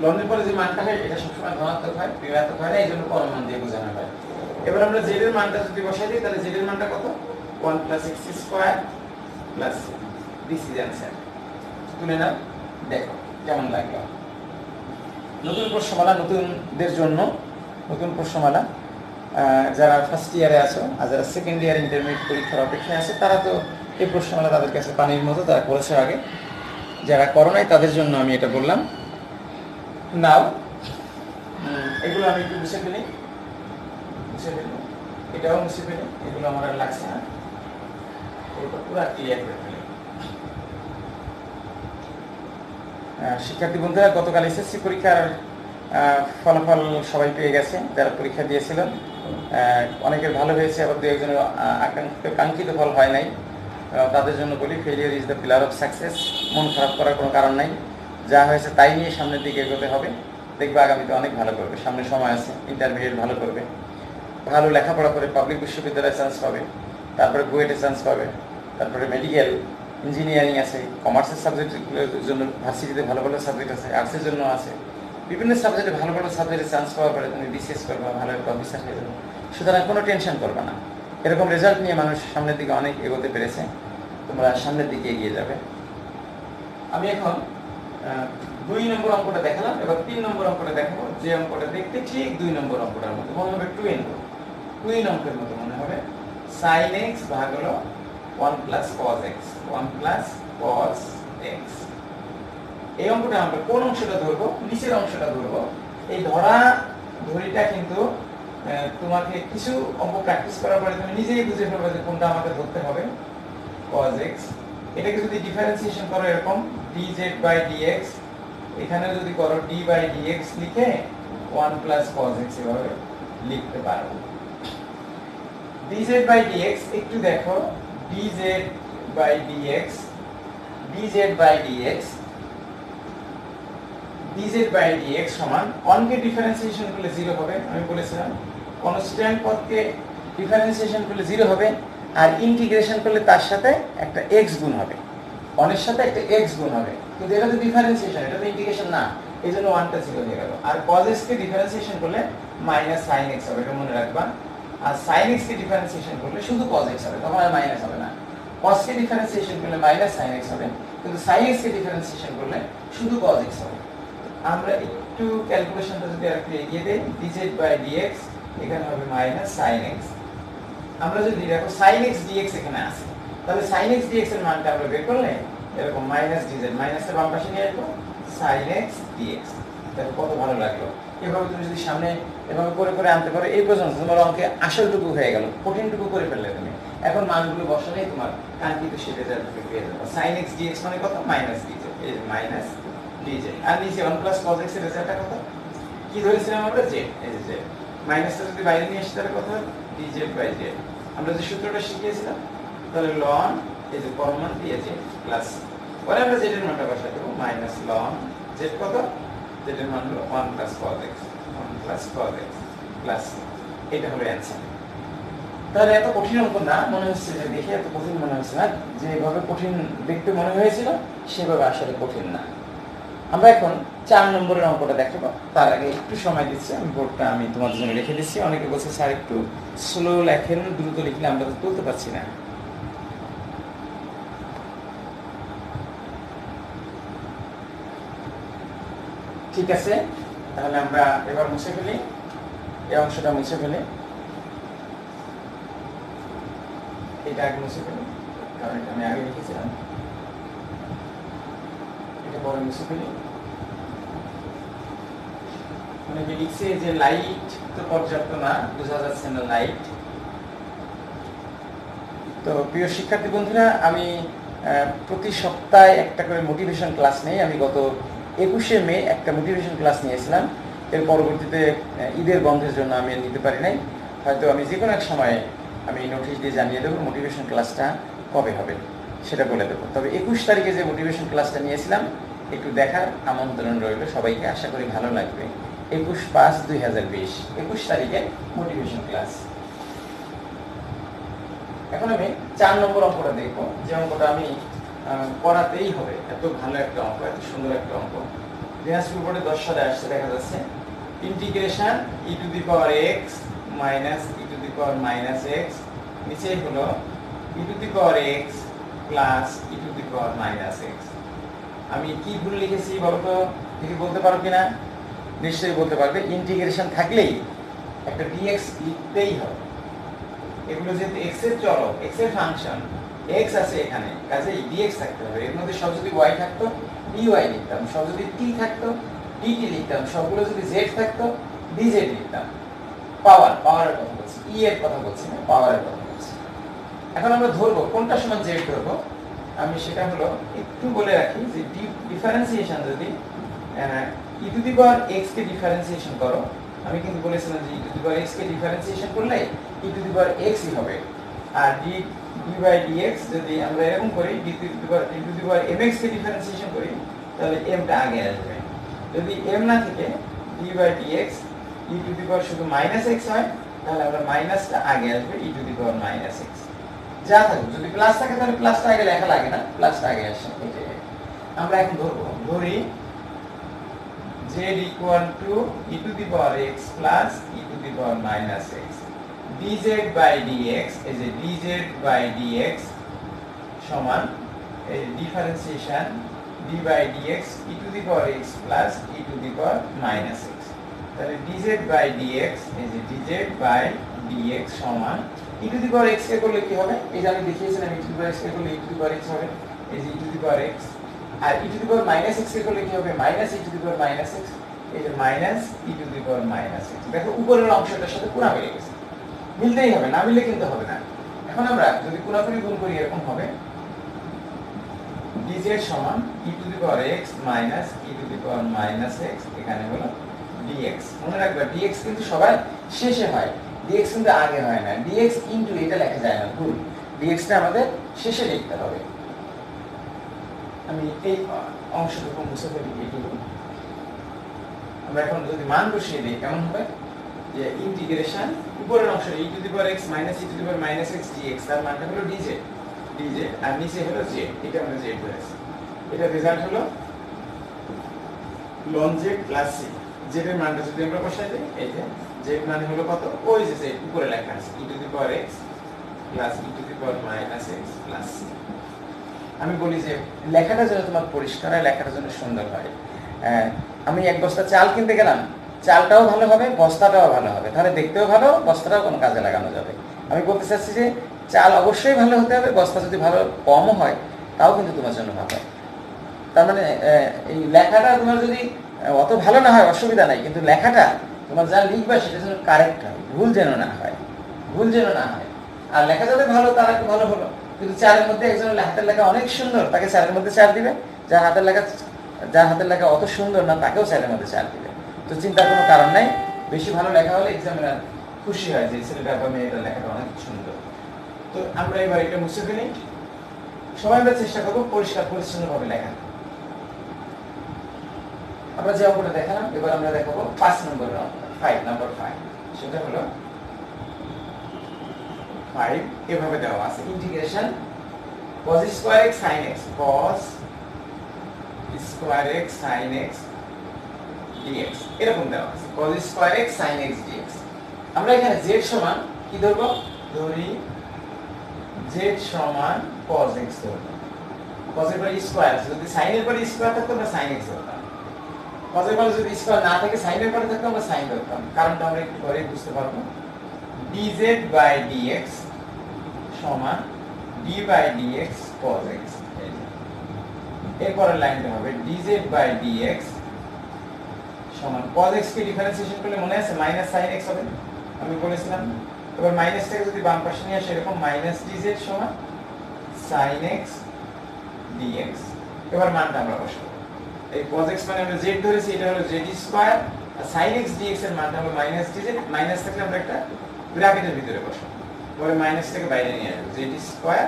ln এর পরে যে মানটা হয় এটা সবসময় ধনাত্মক হয়, ঋণাত্মক হয় না, এইজন্য পরম মান দিয়ে বোঝানো হয়। এবার আমরা z এর মানটা যদি বসাই দিই তাহলে z এর মানটা কত, 1 plus x square plus this is answer. তুলে নাও, দেখো কেমন লাগলো। নতুন প্রশ্নমালা, নতুনদের জন্য নতুন প্রশ্নমালা। যারা ফার্স্ট ইয়ারে আছো আর যারা সেকেন্ড ইয়ার ইন্টারমিডিয়েট পরীক্ষার অপেক্ষায় আছে তারা তো এই প্রশ্নমালা তাদের কাছে পানির মতো, তারা করেছে আগে। যারা করো নাই তাদের জন্য আমি এটা বললাম। নাও এগুলো আমি একটু মুছে ফেলি, এটাও মুছে ফেলি, এগুলো আমার আর লাগছে না, ওটা পুরো ক্লিয়ার করে ফেলি। শিক্ষার্থী বন্ধুরা গতকাল এসএসসি পরীক্ষার ফলাফল সবাই পেয়ে গেছে, যারা পরীক্ষা দিয়েছিল। অনেকের ভালো হয়েছে, আবার দু একজনের কাঙ্ক্ষিত ফল হয় নাই। তাদের জন্য বলি failure is the pillar of success. মন খারাপ করার কোনো কারণ নাই, যা হয়েছে তাই নিয়ে সামনের দিকে এগোতে হবে। দেখবে আগামীতে অনেক ভালো করবে, সামনে সময় আছে, ইন্টারমিডিয়েট ভালো করবে, ভালো লেখাপড়া করে পাবলিক বিশ্ববিদ্যালয়ে চান্স পাবে, তারপরে বুয়েটে চান্স পাবে, তারপরে মেডিকেল, ইঞ্জিনিয়ারিং আছে, কমার্সের সাবজেক্টগুলোর জন্য ভার্সিটিতে ভালো ভালো সাবজেক্ট আছে, আর্টসের জন্য আছে, বিভিন্ন সাবজেক্টে ভালো ভালো সাবজেক্টে চান্স পাওয়ার পরে তুমি বিসিএস করবা, ভালো একটা অফিসার হয়ে যাবে। সুতরাং কোনো টেনশন করবে না, এরকম রেজাল্ট নিয়ে মানুষ সামনের দিকে অনেক এগোতে পেরেছে, তোমরা সামনের দিকে এগিয়ে যাবে। আমি এখন 2 নম্বর অঙ্কটা দেখালাম, এবার 3 নম্বর অঙ্কটা দেখাবো। যে অঙ্কটা দেখতে ঠিক 2 নম্বর অঙ্কটার মতো মনে হবে, 2 অঙ্কের মতো মনে হবে। sin x ভাগ হলো 1 plus cos x, 1 plus cos x। এই অঙ্কটা আমরা কোন অংশটা ধরবো, নিচের অংশটা ধরবো। এই ধরিটা কিন্তু তোমাকে কিছু অঙ্ক প্র্যাকটিস করার পরে তুমি নিজেই বুঝে ফেলবে যে কোনটা আমাকে ধরতে হবে, cos x। এটাকে যদি ডিফারেন্সিয়েশন করো এরকম dz বাই dx, এখানে যদি করো d বাই dx লিখে 1 প্লাস cos x এভাবে লিখতে পারো। dz বাই dx একটু দেখো, dz বাই dx সমান 1 কে ডিফারেন্সিয়েশন করলে 0 হবে। আমি বলেছিলাম কনস্ট্যান্ট পদকে ডিফারেন্সিয়েশন করলে 0 হবে, আর ইন্টিগ্রেশন করলে তার সাথে একটা x গুণ হবে, 1 এর সাথে একটা x গুণ হবে। কিন্তু এটা তো ডিফারেন্সিয়েশন, এটা তো ইন্টিগ্রেশন না, এইজন্য 1টা 0 হয়ে গেল। আর cos x কে ডিফারেন্সিয়েশন করলে মাইনাস sin x হবে, এটা মনে রাখবা। আর sin x কে ডিফারেন্সিয়েশন করলে শুধু cos x হবে, তখন আর মাইনাস হবে না। cos কে ডিফারেন্সিয়েশন করলে মাইনাস sin x হবে, কিন্তু sin x কে ডিফারেন্সিয়েশন করলে শুধু cos x হবে। আমরা একটু ক্যালকুলেশনটা যদি আরেকটু এগিয়ে দেই, dz বাই dx এখানে হবে মাইনাস sin x। আমরা যদি দেখো sin x dx এখানে আছে, তাহলে sin x dx এর মানটা আমরা বের করলে এরকম মাইনাস dz, মাইনাসের বাম পাশে নিয়ে আসবো sin x dx। দেখো কত ভালো লাগলো। এভাবে তুমি যদি সামনে এভাবে করে করে আনতে পারো, এই পর্যন্ত তোমার অঙ্কে আসলটুকু হয়ে গেল, কঠিনটুকু করে ফেললে তুমি। এখন মানগুলো বসালেই তোমার কাঙ্ক্ষিত সেই রেজাল্টটুকু পেয়ে যাবে। sin x dx মানে কত? মাইনাস dz, এই যে মাইনাস dz। আর নিচে 1 প্লাস cos x এর রেজাল্টটা কত? কি ধরেছিলাম আমরা? z, এই যে z। মাইনাসটা যদি বাইরে নিয়ে আসি তাহলে কত হবে? dz by z। আমরা যে সূত্রটা শিখিয়েছিলাম, তাহলে ln এই যে কমন দিয়ে z প্লাস, পরে আমরা z এর মানটা বসাতে দেব মাইনাস ln z কত? z এর মান হলো 1 plus cos x, 1 plus cos x plus, এটা হলো অ্যানসার। তাহলে এত কঠিন অঙ্ক না মনে হচ্ছে, যে দেখে এত কঠিন মনে হচ্ছে না, যেভাবে কঠিন দেখতে মনে হয়েছিল সেভাবে আসলে কঠিন না। আমরা এখন 4 নম্বরের অঙ্কটা দেখাবো। তার আগে একটু সময় দিচ্ছি, আমি বোর্ডটা আমি তোমাদের জন্য রেখে দিচ্ছি। অনেকে বলছে স্যার একটু স্লো লেখেন, দ্রুত লিখলে আমরা তো তুলতে পারছি না। ঠিক আছে, তাহলে আমরা এবার মুছে ফেলি, এই অংশটা মুছে ফেলি, এটা আগে মুছে ফেলি, কারণ এটা আমি আগে লিখেছিলাম। এটা পরে মুছে ফেলি। অনেকে লিখছে যে লাইট তো পর্যাপ্ত না, বোঝা যাচ্ছে না লাইট। তো প্রিয় শিক্ষার্থী বন্ধুরা, আমি প্রতি সপ্তাহে একটা করে মোটিভেশন ক্লাস নেই। আমি গত 21শে মে একটা মোটিভেশন ক্লাস নিয়েছিলাম। এর পরবর্তীতে ঈদের বন্ধের জন্য আমি নিতে পারি নাই। হয়তো আমি যে কোনো এক সময় আমি নোটিশ দিয়ে জানিয়ে দেবো মোটিভেশন ক্লাসটা কবে হবে, সেটা বলে দেবো। তবে 21 তারিখে যে মোটিভেশন ক্লাসটা নিয়েছিলাম, একটু দেখার আমন্ত্রণ রইল সবাইকে, আশা করি ভালো লাগবে। 21/5/2020 21 তারিখে মোটিভেশন ক্লাস। এখন আমি 4 নম্বর অঙ্কটা দেখবো, যে অঙ্কটা আমি করাতেই হবে। এত ভালো একটা অঙ্ক, এত সুন্দর একটা অঙ্ক। দিনাজপুর বোর্ডে 10 সালে আসছে, দেখা যাচ্ছে integration e to the power x minus e to the power minus x, নিচে হলো e to the power x plus e to the power minus x। আমি কি ভুল লিখেছি বলতো, দেখি বলতে পারো কিনা? নিশ্চয়ই বলতে পারবে। ইন্টিগ্রেশন থাকলেই একটা dx লিখতেই হবে। এগুলো যেহেতু x এর চলক, x এর ফাংশন, x আছে এখানে, কাজেই dx থাকতে হবে। এর মধ্যে সব যদি y থাকতো dy লিখতাম, সব যদি t থাকতো dt লিখতাম, সবগুলো যদি z থাকতো dz লিখতাম। পাওয়ারের কথা বলছি, e এর কথা বলছি না, পাওয়ারের কথা বলছি। এখন আমরা ধরবো কোনটা সমান z ধরবো। আমি সেটা হলো একটু বলে রাখি যে ডিফারেন্সিয়েশন যদি e to the power x কে ডিফারেন্সিয়েশন করো, আমি কিন্তু বলেছিলাম যে e to the power x কে ডিফারেন্সিয়েশন করলে e to the power x ই হবে। আর d বাই dx যদি আমরা এরকম করি, d two the power mx K differentiation করি, তাহলে m টা আগে আসবে। যদি m না থেকে d by dx e to the power শুধু মাইনাস x হয়, তাহলে আমরা মাইনাসটা আগে আসবে, e to the power minus x। যা থাকবে, যদি প্লাস থাকে তাহলে প্লাসটা আগে লেখা লাগে না, প্লাসটা আগে আসে। আমরা এখন ধরি z equal to e to the power x plus e to the power minus x dz by dx, এই যে dz by dx সমান এই differentiation d by dx e to the power x plus e to the power minus x। তাহলে dz by dx, এই যে dz by dx সমান e to the power x কে করলে কি হবে? এই যে আমি দেখিয়েছিলাম e to the power x কে করলে e to the power x হবে, এই যে e to the power x। R e to the power minus x কে করলে কি হবে? Minus e to the power minus x, এই যে minus e to the power minus x। দেখো উপরের অংশটার সাথে পুরা মিলে গেছে, মিলতেই হবে, না মিললে কিন্তু হবে না। এখন আমরা যদি পুরাপুরি গুণ করি, এরকম হবে dz সমান e to the power x minus e to the power minus x, এখানে হলো dx। মনে রাখবে dx কিন্তু সবার শেষে হয়, dx কিন্তু আগে হয় না। dx ইনটু এটা লেখা যায় না, ভুল। dx টা আমাদের শেষে লিখতে হবে। আমি এই অংশটুকু মুছে ফেলি, এইটুকু। আমরা এখন যদি মান বসিয়ে দিই, কেমন হবে? যে ইন্টিগ্রেশন উপরের অংশ e to the power x minus e to the power minus x dx, তার মানটা হলো dz, আর নিচে হলো z, এটা আমরা z ধরেছি। এটা রেজাল্ট হলো ln z plus c। z এর মানটা যদি আমরা বসাই দিই, এই যে z মানে হলো কত, ওই যে উপরে লেখা আছে e to the power x plus e to the power minus x plus c। আমি বলি যে লেখাটা যেন তোমার পরিষ্কার হয়, লেখাটা যেন সুন্দর হয়। আমি এক বস্তা চাল কিনতে গেলাম, চালটাও ভালো হবে, বস্তাটাও ভালো হবে, তাহলে দেখতেও ভালো, বস্তাটাও কোনো কাজে লাগানো যাবে। আমি বলতে চাচ্ছি যে চাল অবশ্যই ভালো হতে হবে, বস্তা যদি ভালো কমও হয় তাও কিন্তু তোমার জন্য ভালো হয়। তার মানে এই লেখাটা তোমার যদি অত ভালো না হয় অসুবিধা নাই, কিন্তু লেখাটা তোমার যা লিখবা সেটা যেন কারেক্ট হয়, ভুল যেন না হয়, ভুল যেন না হয়। আর লেখা যাদের ভালো তারা একটু ভালো হলো, কিন্তু চারের মধ্যে একজনের হাতের লেখা অনেক সুন্দর, তাকে চারের মধ্যে 4 দিবে, যার হাতের লেখা অত সুন্দর না তাকেও চারের মধ্যে 4 দিবে। তো চিন্তার কোনো কারণ নাই, বেশি ভালো লেখা হলে এক্সামিনার খুশি হয় যে ছেলেটা বা মেয়েটার লেখাটা অনেক সুন্দর। তো আমরা এবার এটা মুছে ফেলি, সবাই আমরা চেষ্টা করবো পরিষ্কার পরিচ্ছন্নভাবে লেখা। আমরা যে অঙ্কটা দেখালাম, এবার আমরা দেখাবো 5 নম্বর অঙ্ক, 5 নাম্বার 5। সেটা হলো 5 এভাবে দেওয়া আছে, integration cos square x sin x, cos square x sin x dx এরকম দেওয়া আছে, cos square x sin x dx। আমরা এখানে z সমান কি ধরব, ধরি z সমান cos x ধরব। cos এর পরে স্কয়ার, যদি sin এর পরে স্কয়ার থাকতো আমরা sin x ধরতাম, cos এর পরে যদি স্কয়ার না থাকে sin এর পরে থাকতো আমরা sin ধরতাম। কারণটা আমরা একটু পরে বুঝতে পারবো। dz বাই dx সমান d by dx cos x। এরপরের লাইনটা হবে dz বাই dx সমান cos x কে ডিফারেন্সিয়েশন করলে মনে আছে মাইনাস sin x হবে, আমি বলেছিলাম। এবার মাইনাসটাকে যদি বাম পাশে নিয়ে আসে, এরকম মাইনাস dz সমান sin x dx। এবার মানটা আমরা বসাবো, এই cos x মানে আমরা z ধরেছি, এটা হলো z স্কয়ার, আর sin x dx এর মানটা হলো মাইনাস dz। মাইনাস থাকলে আমরা একটা ব্র্যাকেটের ভিতরে বসাবো, পরে মাইনাসটাকে বাইরে নিয়ে আসবো, z স্কয়ার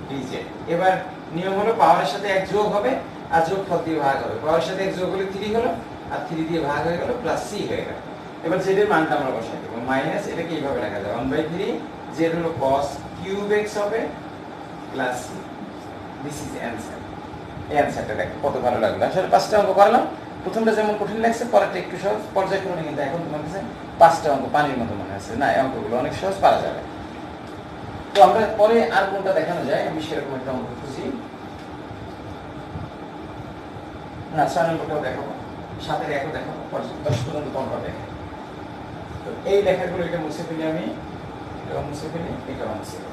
dz। এবার নিয়ম হলো পাওয়ারের সাথে 1 যোগ হবে আর যোগফল দিয়ে ভাগ হবে, পাওয়ারের সাথে 1 যোগ হলে 3 হলো, আর 3 দিয়ে ভাগ হয়ে গেল, প্লাস c হয়ে গেল। এবার z এর মানটা আমরা বসাই দেব, মাইনাস এটাকে এইভাবে লেখা যায় 1/3 z হলো cos কিউব x হবে plus c। This is answer. এই অ্যানসারটা দেখো কত ভালো লাগলো। আসলে 5টা অঙ্ক করলাম, প্রথমটা যেমন কঠিন লাগছে, পরেরটা একটু সহজ, পর্যায়ক্রমে কিন্তু এখন তোমার কাছে 5টা অঙ্ক পানির মতো মনে হচ্ছে, না এই অঙ্কগুলো অনেক সহজ, পারা যাবে। তো আমরা পরে আর কোনটা দেখানো যায়, আমি সেরকম একটা অঙ্ক খুঁজি না, 6 নম্বরটাও দেখাবো, 7 এর 1ও দেখাবো, 10 পর্যন্ত অঙ্ক দেখাবো। তো এই লেখাগুলো এটা মুছে ফেলি, আমি এটাও মুছে ফেলি, এটাও মুছে ফেলি।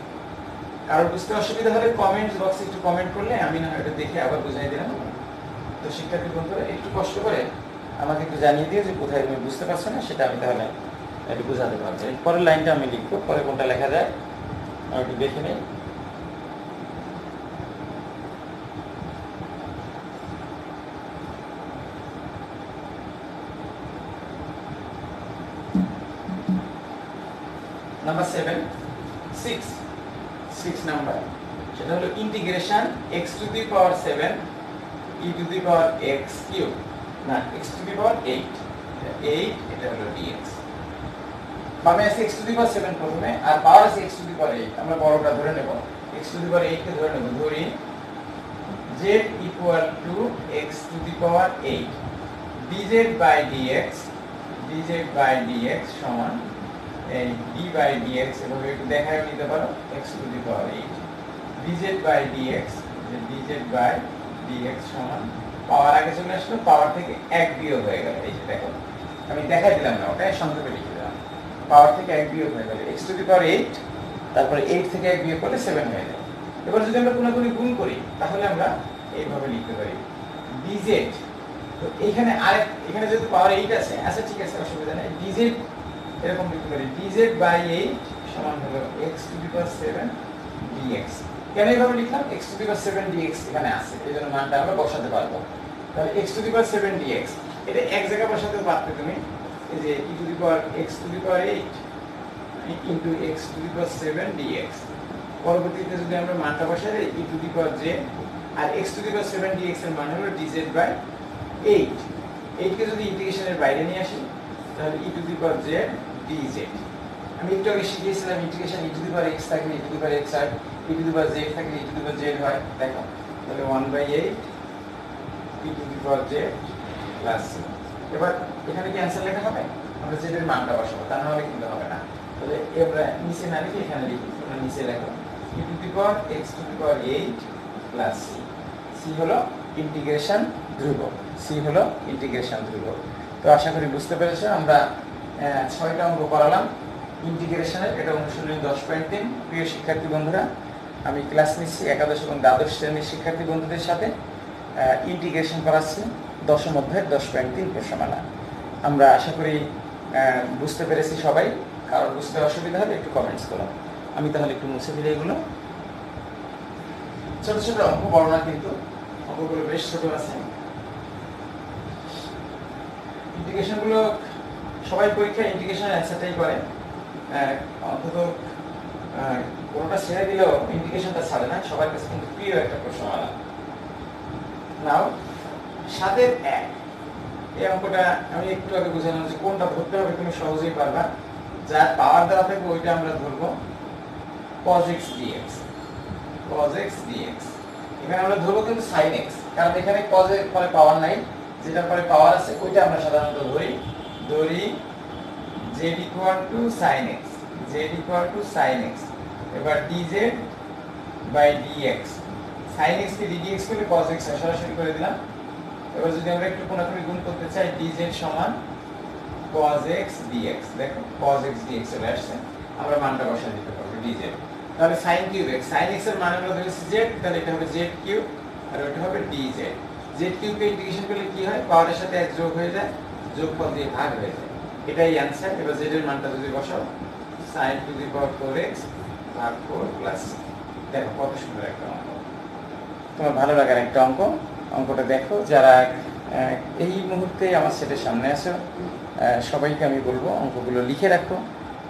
কারোর বুঝতে অসুবিধা হলে কমেন্ট বক্সে একটু কমেন্ট করলে আমি না এটা দেখে আবার বুঝাই দিলাম। তো শিক্ষার্থী বন্ধুরা একটু কষ্ট করে আমাকে একটু জানিয়ে দিও যে কোথায় তুমি বুঝতে পারছো না, সেটা আমি তাহলে একটু বোঝাতে পারবো। পরের লাইনটা আমি লিখবো, পরে কোনটা লেখা যায় আমি একটু দেখে নিই। নাম্বার 6 নাম্বার, সেটা হলো integration x to the power 7 e to the power x cube, না x টু দি পাওয়ার 8 এটা হলো dx। বামে আছে x টু দি পাওয়ার 7 প্রথমে, আর পাওয়ার আছে x টু দি পাওয়ার 8। আমরা বড়টা ধরে নেব, x টু দি পাওয়ার 8 কে ধরে নেব, ধরি z equal to x to the power 8 dz by dx সমান এই d বাই dx, এভাবে একটু দেখায় নিতে পারো, x to the power 8 dz by dx, dz by dx সমান পাওয়ার আগে চলে আসলো, পাওয়ার থেকে 1 বিয়োগ হয়ে গেল, এই যে দেখো আমি দেখাই দিলাম না, ওটা সংক্ষেপে লিখে দিলাম, পাওয়ার থেকে 1 বিয়োগ হয়ে গেল, x টু দি পাওয়ার 8, তারপরে 8 থেকে 1 বিয়োগ করলে 7 হয়ে যায়। এবার যদি আমরা কোনাকুনি গুণ করি তাহলে আমরা এইভাবে লিখতে পারি dz। তো এইখানে এখানে যেহেতু পাওয়ার 8 আছে, আচ্ছা ঠিক আছে অসুবিধা নেই, dz এরকম লিখতে পারি dz বাই 8 সমান হলো x to the power 7 dx। কেন এইভাবে লিখলাম, x to the power 7 dx এখানে আছে, এইজন্য মানটা আমরা বসাতে পারবো। তাহলে x to the power 7 dx এটা এক জায়গায় বসাতে পারতে তুমি, এই যে e to the power x to the power 8 into x to the power 7 dx। পরবর্তীতে যদি আমরা মানটা বসাই দেই e to the power j, আর x to the power 7 dx এর মান হলো dz বাই 8। 8 কে যদি ইন্টিগ্রেশনের বাইরে নিয়ে আসি তাহলে e to the power j dz। আমি একটু আগে শিখিয়েছিলাম integration e to the power x থাকলে e to the power x হয়, e to the power z থাকলে e to the power z হয়, দেখো তাহলে 1/8 e to the power z plus c। এবার এখানে কি অ্যান্সার লেখা হবে? আমরা z এর মানটা বসাবো, তা না হলে কিন্তু হবে না। তাহলে আমরা নিচে না লিখে এখানে লিখি, তোমরা নিচে লেখো e to the power x to the power 8 plus c। c হলো ইন্টিগ্রেশন ধ্রুবক, c হলো ইন্টিগ্রেশন ধ্রুবক। তো আশা করি বুঝতে পেরেছো। আমরা 6টা অঙ্ক করালাম ইন্টিগ্রেশনের, এটা অনুশীলনী 10.3। প্রিয় শিক্ষার্থী বন্ধুরা, আমি ক্লাস নিচ্ছি একাদশ এবং দ্বাদশ শ্রেণীর শিক্ষার্থী বন্ধুদের সাথে, ইন্টিগ্রেশন করাচ্ছি দশম অধ্যায়ের 10.3 প্রশ্নমালা। আমরা আশা করি বুঝতে পেরেছি সবাই। কারোর বুঝতে অসুবিধা হলে একটু কমেন্টস করো। আমি তাহলে একটু মুছে ফেলি এগুলো। ছোট ছোট অঙ্ক, বড় না কিন্তু, অঙ্কগুলো বেশ ছোট আছে। ইন্টিগ্রেশনগুলো সবাই পরীক্ষায় ইন্টিগ্রেশনের অ্যান্সারটাই করে, অন্তত কোনোটা ছেড়ে দিলেও ইন্টিগ্রেশনটা ছাড়ে না। সবার কাছে কিন্তু প্রিয় একটা প্রশ্নমালা। নাও 7-এর 1, এই অঙ্কটা আমি একটু আগে বুঝালাম যে কোনটা ধরতে হবে তুমি সহজেই পারবা। যার পাওয়ার দেওয়া থাকবে ওইটা আমরা ধরবো cos x dx, cos x dx। এখানে আমরা ধরবো কিন্তু sin x, কারণ এখানে cos এর পরে পাওয়ার নাই, যেটার পরে পাওয়ার আছে ওইটা আমরা সাধারণত ধরি z equal to sin x, z equal to sin x। এবার dz by dx, sin x K dx করলে cos x সরাসরি করে দিলাম। এবার যদি আমরা একটু কোণাকুণি গুণ করতে চাই, dz সমান cos x dx, দেখো cos x dx চলে আসছে, আমরা মানটা বসায় দিতে পারবো dz। তাহলে sin cube x, sin x এর মান আমরা ধরেছি z, তাহলে এটা হবে z কিউব আর ওটা হবে dz। z কিউব কে ইন্টিগ্রেশন করলে কি হয়? পাওয়ারের সাথে 1 যোগ হয়ে যায়, যোগফল দিয়ে ভাগ হয়ে যায়, এটাই অ্যানসার। এবার z এর মানটা যদি বসাও, sin two the power 4x ভাগ 4 প্লাস, দেখো কত সুন্দর একটা অঙ্ক, তোমার ভালো লাগার একটা অঙ্ক। অঙ্কটা দেখো, যারা এই মুহূর্তে আমার সেটের সামনে আছো সবাইকে আমি বলবো অঙ্কগুলো লিখে রাখো।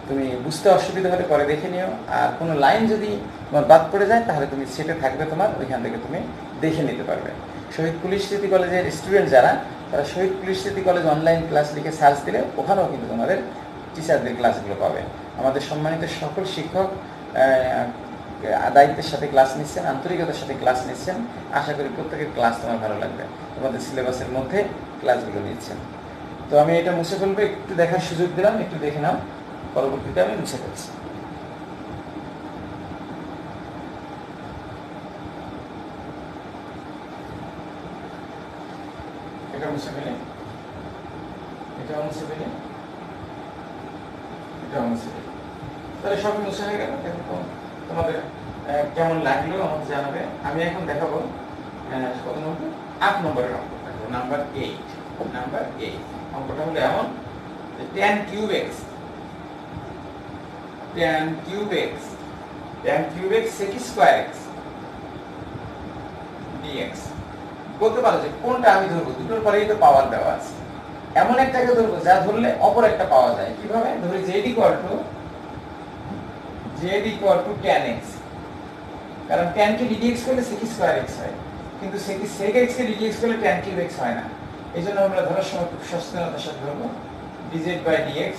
তুমি বুঝতে অসুবিধা হলে পরে দেখে নিও, আর কোনো লাইন যদি তোমার বাদ পড়ে যায় তাহলে তুমি সেটে থাকবে তোমার, ওইখান থেকে তুমি দেখে নিতে পারবে। শহীদ পুলিশ স্মৃতি কলেজের স্টুডেন্ট যারা, তারা শহীদ পুলিশ স্মৃতি কলেজ অনলাইন ক্লাস লিখে সার্চ দিলে ওখানেও কিন্তু তোমাদের টিচারদের ক্লাসগুলো পাবে। আমাদের সম্মানিত সকল শিক্ষক দায়িত্বের সাথে ক্লাস নিচ্ছেন, আন্তরিকতার সাথে ক্লাস নিচ্ছেন। আশা করি প্রত্যেকের ক্লাস তোমার ভালো লাগবে, তোমাদের সিলেবাসের মধ্যে ক্লাসগুলো নিচ্ছেন। তো আমি এটা মুছে ফেলবো, একটু দেখার সুযোগ দিলাম, একটু দেখে নাও, পরবর্তীতে আমি মুছে ফেলছি। এটা মুছে ফেলে, এটাও মুছে ফেলে, এটাও মুছে ফেলে, তাহলে সবই মুছে হয়ে গেল। দেখো তোমাদের কেমন লাগলো আমাকে জানাবে। আমি এখন দেখাবো কত নম্বর, 8 নম্বরের অঙ্ক, নাম্বার 8। নাম্বার 8 অঙ্কটা হলো এমন, tan cube x, tan cube x, tan cube x sec square x dx। বলতে পারো যে কোনটা আমি ধরবো, দুটোর পরেই তো পাওয়ার দেওয়া আছে, এমন একটাকে ধরবো যা ধরলে অপর একটা পাওয়া যায়। কিভাবে ধরি? z equal to tan x, কারণ tan কে dx করলে sec স্কয়ার x হয়, কিন্তু sec x কে dx করলে tan কিউব x হয় না। এইজন্য আমরা ধরার সময় খুব সচেতনতার সাথে ধরবো dz by dx।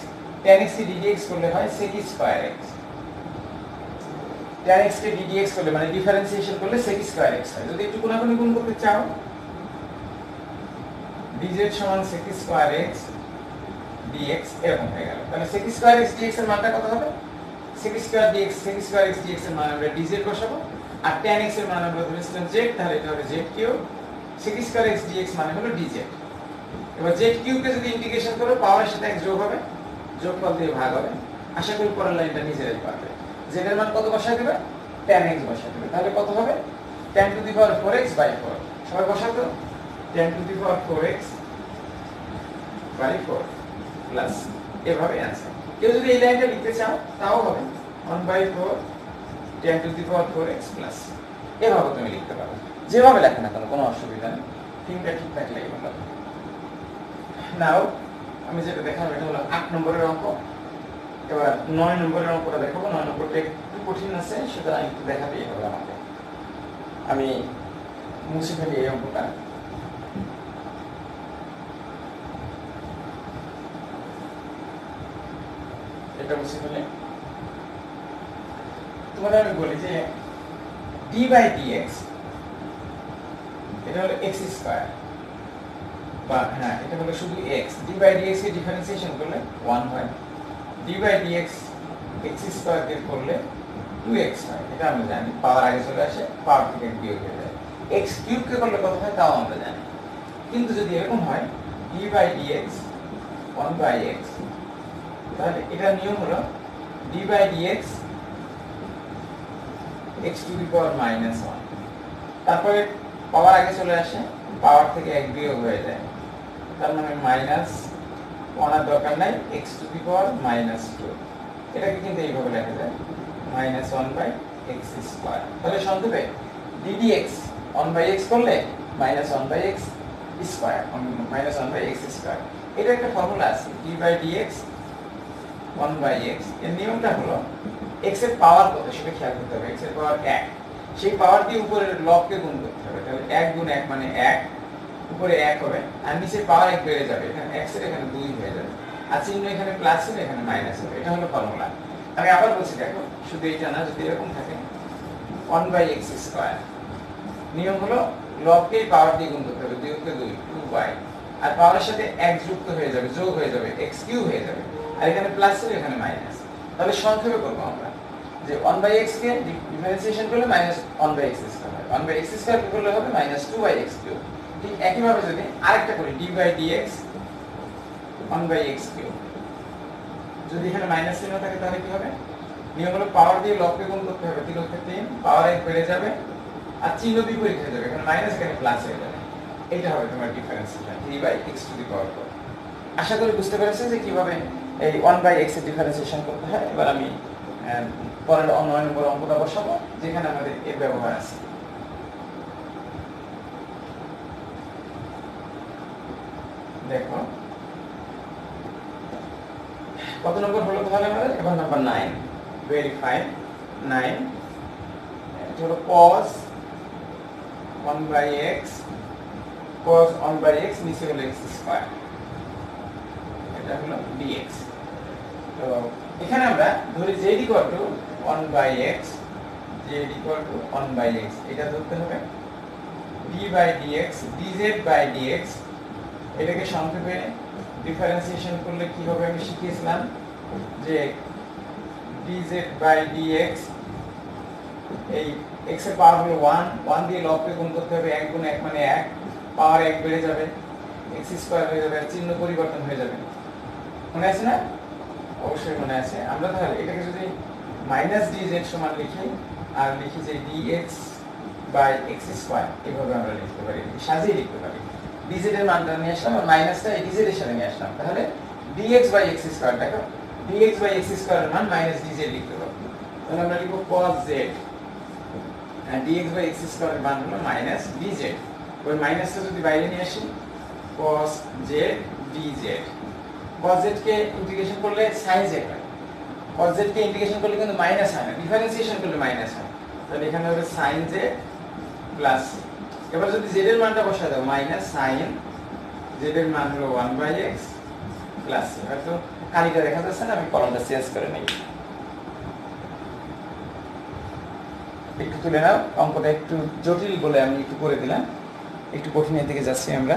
tan x K dx করলে হয় sec square x, tan x কে dx করলে মানে ডিফারেন্সিয়েশন করলে sec স্কয়ার x হয়। যদি একটু কোণাকুণি গুণ করতে চাও, dz সমান sec স্কয়ার x dx এরকম হয়ে গেল। তাহলে sec স্কয়ার x dx এর মানটা কত হবে? sec square dx, sec square x dx এর মান আমরা dz বসাবো, আর tan x এর মান আমরা ধরেছিলাম z, তাহলে এটা হবে z cube, sec square x dx মানে হলো dz। এবার z কিউব কে যদি ইন্টিগ্রেশন করো, পাওয়ারের সাথে 1 যোগ হবে, যোগফল দিয়ে ভাগ হবে। আশা করি পরের লাইনটা নিজেরাই পারবে। z এর মান কত বসায় দেবে? tan x বসায় দেবে, তাহলে কত হবে? tan to the power 4x by 4। সবাই বসাও তো, tan to the power 4x by 4 plus, এভাবে অ্যানসার। কেউ যদি এই লাইনটা লিখতে চাও তাও হবে 1/4 tan to the power 4x plus, এভাবে তুমি লিখতে পারো। যেভাবে লেখো না কেন কোনো অসুবিধা নেই, তিনটা ঠিক থাকলেই হলো। নাও আমি যেটা দেখাবো এটা হলো 8 নম্বরের অঙ্ক। এবার 9 নম্বরের অঙ্কটা দেখাবো। 9 নম্বরটা একটু কঠিন আছে, সুতরাং একটু দেখাতেই হবে আমাকে। আমি মুছে ফেলি এই অঙ্কটা। এটা মুছে ফেলে তোমাদের আমি বলি যে d by dx এটা হলো x স্কয়ার বা হ্যাঁ এটা হলো শুধু x, d বাই dx কে ডিফারেন্সিয়েশন করলে 1 হয়, d by dx x square কে করলে 2x হয়, এটা আমরা জানি। পাওয়ার আগে চলে আসে, পাওয়ার থেকে বিয়োগ হয়ে যায়। x কিউব কে করলে কত হয় তাও আমরা জানি। কিন্তু যদি এরকম হয় d by dx 1 by x, তাহলে এটা নিয়ম হলো d by dx x to the power minus 1, তারপরে পাওয়ার আগে চলে আসে, পাওয়ার থেকে 1 বিয়োগ হয়ে যায়, তার মানে মাইনাস 1 আর দরকার নাই, x to the power minus 2। এটাকে কিন্তু এইভাবে লেখা যায় মাইনাস 1 বাই x স্কয়ার। তাহলে সংক্ষেপে d dx 1 বাই x করলে minus 1 by x square, minus 1 by x square. এটা একটা ফর্মুলা আছে, d by dx 1 by x। এর নিয়মটা হলো x এর পাওয়ার কত সেটা খেয়াল করতে হবে। x এর পাওয়ার 1, সেই পাওয়ার দিয়ে উপরের লবকে গুণ করতে হবে। তাহলে 1 গুণ 1 মানে 1, উপরে 1 হবে, আর নিচে পাওয়ার 1 বেড়ে যাবে, এখানে x এর এখানে 2 হয়ে যাবে, আর চিহ্ন এখানে প্লাস হবে, এখানে মাইনাস হবে। এটা হলো ফর্মুলা। আমি আবার বলছি, দেখো শুধু এইটা না, যদি এরকম থাকে 1 বাই x স্কয়ার, নিয়ম হলো লবকেই পাওয়ার দিয়ে গুণ করতে হবে, 2 কে 2 2 বাই, আর পাওয়ারের সাথে 1 যুক্ত হয়ে যাবে, যোগ হয়ে যাবে, x কিউব হয়ে যাবে, আর এখানে প্লাস হবে, এখানে মাইনাস। তাহলে সংক্ষেপে করব আমরা যে 1 বাই x কে ডিফারেন্সিয়েশন করলে মাইনাস 1 বাই x স্কয়ার হয়, 1 বাই x স্কয়ার কে করলে হবে মাইনাস 2 বাই x কিউব। ঠিক একই ভাবে যদি আরেকটা করি d by dx 1 by x cube, যদি এখানে মাইনাস চিহ্ন থাকে তাহলে কি হবে? নিয়ম হলো পাওয়ার দিয়ে লবকে গুণ করতে হবে, 3 কে 3, পাওয়ার 1 বেড়ে যাবে, আর চিহ্ন বিপরীত হয়ে যাবে, এখানে মাইনাস এখানে প্লাস হয়ে যাবে। এটা হবে তোমার differentiation 3 by x to the power 4। আশা করি বুঝতে পেরেছেন যে কিভাবে এই 1 বাই x এর ডিফারেন্সিয়েশন করতে হয়। এবার আমি পরের 9 নম্বর অঙ্কটা বসাবো, যেখানে আমাদের এর ব্যবহার আছে। দেখো কত নম্বর হলো তাহলে আমাদের? এবার নাম্বার 9, ভেরিফাই 9। এটা হলো cos 1 by x, cos 1 by x নিচে হলো x স্কয়ার, এটা হলো dx। তো এখানে আমরা ধরি z equal to 1 by x, z equal to 1 by x, এটা ধরতে হবে d by dx, dz by dx। এটাকে সংক্ষেপে ডিফারেন্সিয়েশন করলে কি হবে আমি শিখিয়েছিলাম যে dz বাই dx, এই x এর পাওয়ার হলো 1, 1 দিয়ে লবকে গুণ করতে হবে, 1 গুণ 1 মানে 1, পাওয়ার 1 বেড়ে যাবে, x স্কয়ার হয়ে যাবে, চিহ্ন পরিবর্তন হয়ে যাবে। মনে আছে না? অবশ্যই মনে আছে। আমরা তাহলে এটাকে যদি মাইনাস dz সমান লিখি, আর লিখি যে dx বাই x স্কয়ার, এভাবে আমরা লিখতে পারি, সাজিয়ে লিখতে পারি। dz এর মানটা নিয়ে আসলাম, আর মাইনাসটা এই dz এর সাথে নিয়ে আসলাম, তাহলে dx বাই x স্কয়ার, দেখো dx বাই x স্কয়ার এর মান মাইনাস dz লিখতে পারবো। তাহলে আমরা লিখব cos z, আর dx বাই x স্কয়ার এর মান হলো মাইনাস dz। ওই মাইনাসটা যদি বাইরে নিয়ে আসি, cos z dz, cos z কে ইন্টিগ্রেশন করলে sin z হয়, cos z কে ইন্টিগ্রেশন করলে কিন্তু মাইনাস হয় না, ডিফারেন্সিয়েশন করলে মাইনাস হয়। তাহলে এখানে হবে sin z প্লাস, এবার যদি z এর মানটা বসায় দাও, মাইনাস sin z এর মান হলো 1 বাই x প্লাস, হয়তো কালিটা দেখা যাচ্ছে না, আমি কলমটা চেঞ্জ করে নেই, একটু তুলে নাও। অঙ্কটা একটু জটিল বলে আমি একটু করে দিলাম, একটু কঠিনের দিকে যাচ্ছি আমরা।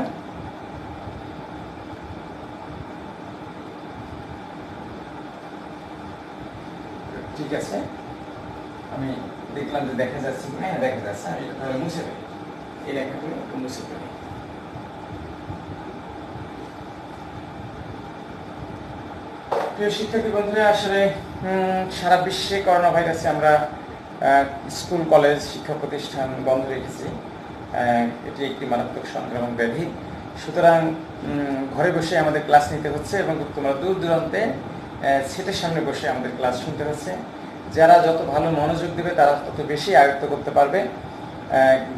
ঠিক আছে, আমি দেখলাম যে দেখা যাচ্ছে কি, হ্যাঁ দেখা যাচ্ছে, আমি এটা তাহলে মুছে ফেলি, এই লেখাগুলো একটু মুছে ফেলি। প্রিয় শিক্ষার্থী বন্ধুরা, আসলে সারা বিশ্বে করোনা ভাইরাসে আমরা স্কুল কলেজ শিক্ষা প্রতিষ্ঠান বন্ধ রেখেছি। এটি একটি মারাত্মক সংক্রামক ব্যাধি, সুতরাং ঘরে বসে আমাদের ক্লাস নিতে হচ্ছে, এবং তোমরা দূর দূরান্তে সেটের সামনে বসে আমাদের ক্লাস শুনতে হচ্ছে। যারা যত ভালো মনোযোগ দেবে তারা তত বেশি আয়ত্ত করতে পারবে।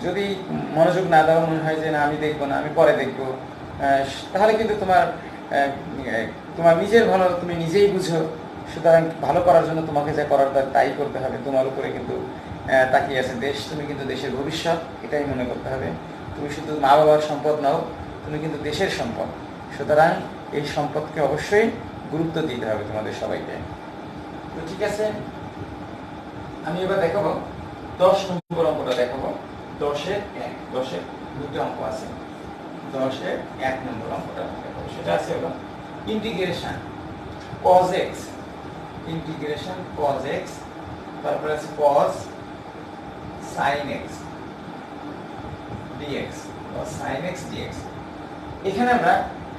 যদি মনোযোগ না দেওয়া মনে হয় যে না আমি দেখবো না, আমি পরে দেখবো, তাহলে কিন্তু তোমার নিজের ভালো তুমি নিজেই বুঝো। সুতরাং ভালো করার জন্য তোমাকে যা করার তাই করতে হবে। তোমার উপরে কিন্তু তাকিয়ে আছে দেশ, তুমি কিন্তু দেশের ভবিষ্যৎ, এটাই মনে করতে হবে। তুমি শুধু মা বাবার সম্পদ নাও, তুমি কিন্তু দেশের সম্পদ। সুতরাং এই সম্পদকে অবশ্যই গুরুত্ব দিতে হবে তোমাদের সবাইকে। তো ঠিক আছে, আমি এবার দেখাবো 10 নম্বর অঙ্কটা দেখাবো। 10-এর 1, 10-এর দুটো অঙ্ক আছে। 10-এর 1 নম্বর অঙ্কটা সেটা আছে হলো integration cos x, integration cos x, তারপরে আছে cos sin x dx, cos sin x dx। এখানে আমরা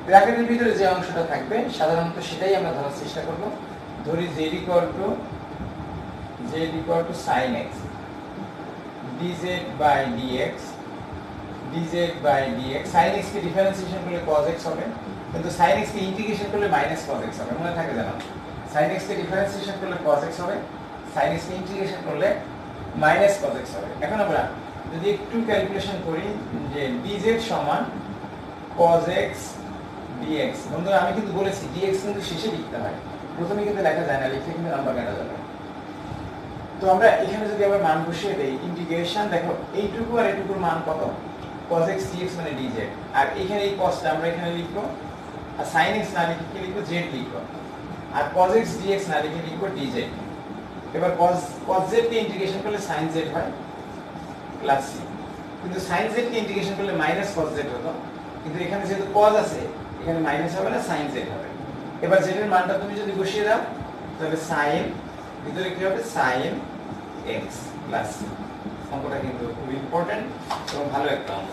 ব্র্যাকেটের ভিতরে যে অংশটা থাকবে সাধারণত সেটাই আমরা ধরার চেষ্টা করব। ধরি z sin x dz by dx, dz by dx। sin x কে ডিফারেন্সিয়েশন করলে cos x হবে, কিন্তু sin x কে ইন্টিগ্রেশন করলে মাইনাস cos x হবে, মনে থাকে জানো? sin x কে ডিফারেন্সিয়েশন করলে cos x হবে, sin x কে ইন্টিগ্রেশন করলে মাইনাস cos x হবে। এখন আমরা যদি একটু ক্যালকুলেশন করি যে dz সমান cos x dx, বন্ধুরা আমি কিন্তু বলেছি dx কিন্তু শেষে লিখতে হয়, প্রথমে কিন্তু লেখা যায় না, লিখলে কিন্তু নাম্বার কাটা যাবে। তো আমরা এখানে যদি আবার মান বসিয়ে দেই, ইন্টিগ্রেশন দেখো এইটুকু আর এইটুকুর মান কত, cos x dx মানে dz, আর এখানে এই cosটা আমরা এখানে লিখবো, আর sin x না লিখে কি লিখবো, z লিখবো, আর cos x dx না লিখে লিখবো dz। এবার cos z কে ইন্টিগ্রেশন করলে sin z হয় প্লাস c, কিন্তু sin z কে ইন্টিগ্রেশন করলে মাইনাস cos z হতো, কিন্তু এখানে যেহেতু cos আছে এখানে মাইনাস হবে না, sin z হবে। এবার z এর মানটা তুমি যদি বসিয়ে দাও তাহলে sin, ভিতরে কি হবে, sin x প্লাস c। অঙ্কটা কিন্তু খুব ইম্পর্টেন্ট এবং ভালো একটা অঙ্ক।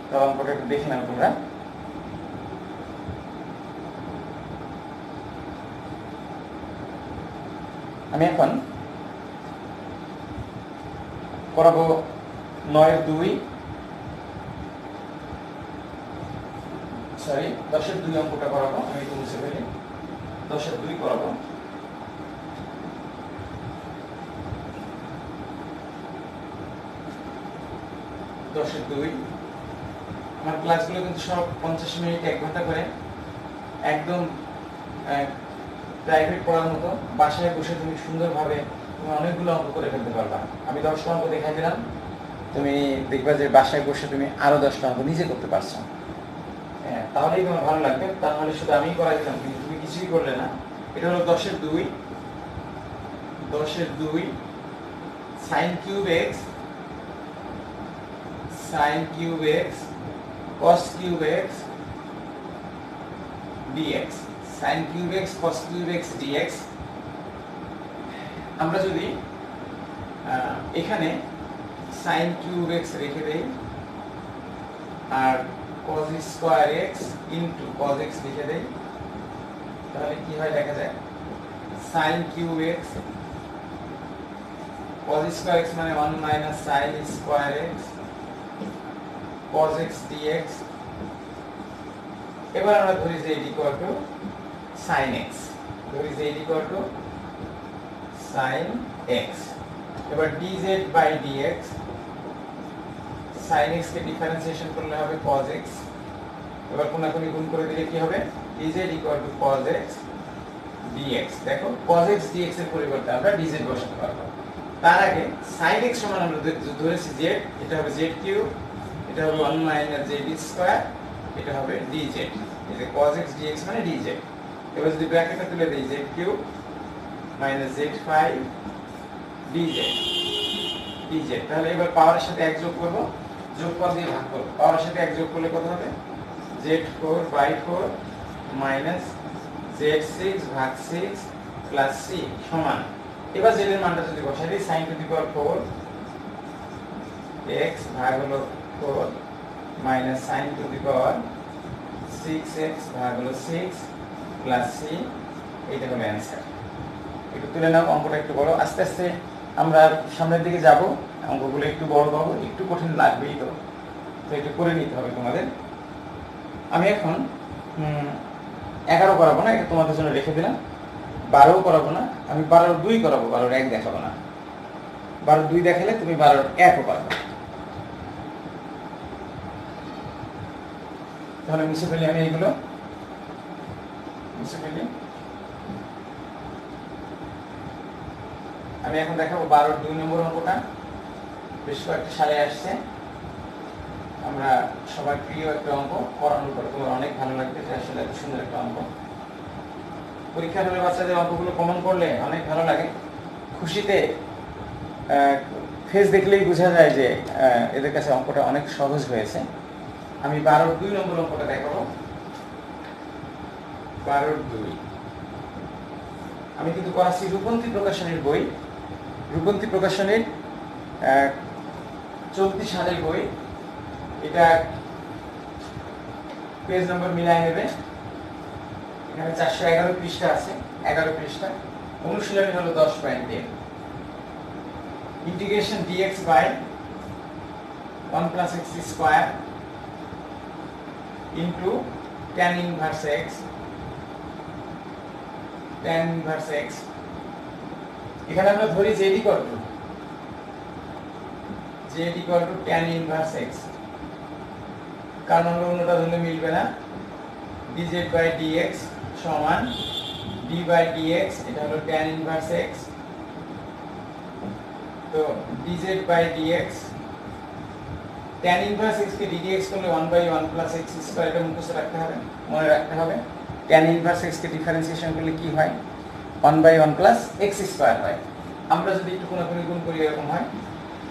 তো অঙ্কটা একটু দেখে নাও তোমরা। আমি এখন করাবো 9-2, সরি 10-2 অঙ্কটা করাবো। আমি একটু মুছে ফেলি, 10-2 করাবো। আমার ক্লাসগুলো কিন্তু সব 50 মিনিট 1 ঘন্টা করে, একদম প্রাইভেট পড়ার মতো। বাসায় বসে তুমি সুন্দরভাবে তুমি অনেকগুলো অঙ্ক করে ফেলতে পারবা। আমি 10টা অঙ্ক দেখাই দিলাম, তুমি দেখবা যে বাসায় বসে তুমি আরো 10টা অঙ্ক নিজে করতে পারছো। হ্যাঁ, তাহলেই তোমার ভালো লাগবে। তাহলে শুধু আমি করাই দিলাম কিন্তু তুমি কিছুই করলে না। এটা হলো 10-2, sin cube x, sin cube x cos cube x dx, sin cube x cos cube x dx। আমরা যদি এখানে sin cube x রেখে দেই আর cos square x into cos x লিখে দেই, তাহলে কি হয় দেখা যায়, sin cube x cos square x মানে 1 minus sin square x cos x dx। এবার আমরা ধরি যে এটি ইকুয়াল টু sin x, ধরি যে এটি ইকুয়াল টু sin x। এবার dz by dx, sin x কে ডিফারেন্সিয়েশন করলে হবে cos x, এবার কোনাকুনি গুণ করে দিলে কি হবে, dz equal to cos x dx। দেখো cos x dx এর পরিবর্তে আমরা dz বসাতে পারবো। তার আগে sin x সমান আমরা ধরেছি z, এটা হবে z কিউব, এটা হবে 1 minus z স্কয়ার, এটা হবে dz। এই যে cos x dx মানে dz। এবার যদি ব্র্যাকেটে তুলে দেই z cube minus z5 dz, তাহলে এবার পাওয়ারের সাথে 1 যোগ করব, যোগফল দিয়ে ভাগ করব। পাওয়ারের সাথে 1 যোগ করলে কত হবে, z4/4 minus z6 ভাগ 6 প্লাস c সমান। এবার z এর মানটা যদি বসাই দিই, sin two the power 4 x ভাগ হলো 4 minus sin two the power 6x ভাগ হলো 6 প্লাস c, এইটা হলো অ্যানসার। একটু তুলে নাও, অঙ্কটা একটু বড়। আস্তে আস্তে আমরা সামনের দিকে যাব, অঙ্কগুলো একটু বড় পাবো, একটু কঠিন লাগবেই, তো একটু করে নিতে হবে তোমাদের। আমি এখন 11 করাবো না, এটা তোমাদের জন্য রেখে দিলাম। 12 করাবো না, আমি 12-2 করাবো, 12-1 দেখাবো না। 12-2 দেখালে তুমি 12-1ও পারবে। তাহলে মুছে ফেলি, আমি এইগুলো মুছে ফেলি। আমি এখন দেখাবো 12-2 নম্বর অঙ্কটা। বেশ কয়েকটা সালে আসছে, আমরা সবার প্রিয় একটা অঙ্ক, করানোর পর তোমার অনেক ভালো লাগবে যে আসলে এত সুন্দর একটা অঙ্ক। পরীক্ষার হলে বাচ্চাদের অঙ্কগুলো কমন করলে অনেক ভালো লাগে, খুশিতে ফেস দেখলেই বোঝা যায় যে এদের কাছে অঙ্কটা অনেক সহজ হয়েছে। আমি 12-2 নম্বর অঙ্কটা দেখাবো। 12-2 আমি কিন্তু করাচ্ছি রূপন্তী প্রকাশনের বই, রূপন্তী প্রকাশনের চলতি সালের বই। এটা পেজ নম্বর মিলাই নেবে। এখানে 411 পৃষ্ঠা আছে, 11 পৃষ্ঠা। অনুশীলনী হলো 10.10। Integration dx by 1 plus x square into tan inverse x, tan inverse x। এখানে আমরা ধরি z equal to tan inverse x, কারণ আমরা অন্যটা ধরলে মিলবে না। dz by dx সমান d by dx, এটা হলো tan inverse x। তো dz by dx, tan inverse x কে ddx করলে 1 by 1 plus x স্কয়ার, এটা মুখস্থ রাখতে হবে, মনে রাখতে হবে। tan inverse x কে ডিফারেন্সিয়েশন করলে কি হয়? 1 by 1 plus x স্কয়ার হয়। আমরা যদি একটু কোণাকুণি গুণ করি এরকম হয়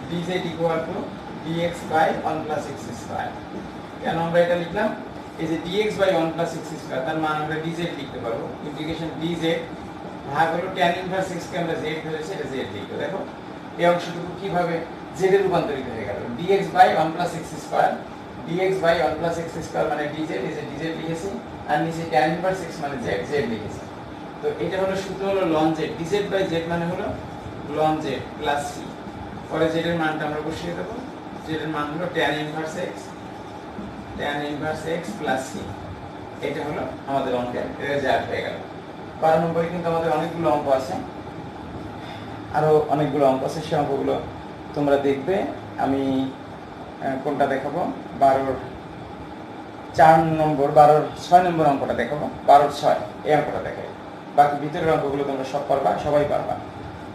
dz equal to dx by 1 plus x square. কেন আমরা এটা লিখলাম? এই যে dx by 1 plus x square, তার মান আমরা dz লিখতে পারবো। ইন্টিগ্রেশন dz ভাগ হলো tan inverse x কে আমরা z ধরেছি, এটা z লিখবো। দেখো এই অংশটুকু কিভাবে z এ রূপান্তরিত হয়ে গেল। dx by 1 plus x square, dx by 1 plus x square মানে dz, এই যে dz লিখেছি, আর নিচে tan inverse x মানে z, z লিখেছি। তো এটা হলো সূত্র হলো ln z, dz by z মানে হলো ln z প্লাস c। পরে z এর মানটা আমরা বসিয়ে দেব। z এর মান হলো tan inverse x, tan inverse x plus c। এটা হলো আমাদের অঙ্কের রেজাল্ট হয়ে গেল। 12 নম্বরে কিন্তু আমাদের অনেকগুলো অঙ্ক আছে, আরো অনেকগুলো অঙ্ক আছে, সেই অঙ্কগুলো তোমরা দেখবে। আমি কোনটা দেখাবো? 12-4 নম্বর, 12-6 নম্বর অঙ্কটা দেখাবো। 12-6 এই অঙ্কটা দেখাই, বাকি ভিতরের অঙ্কগুলো তোমরা সব পারবা, সবাই পারবা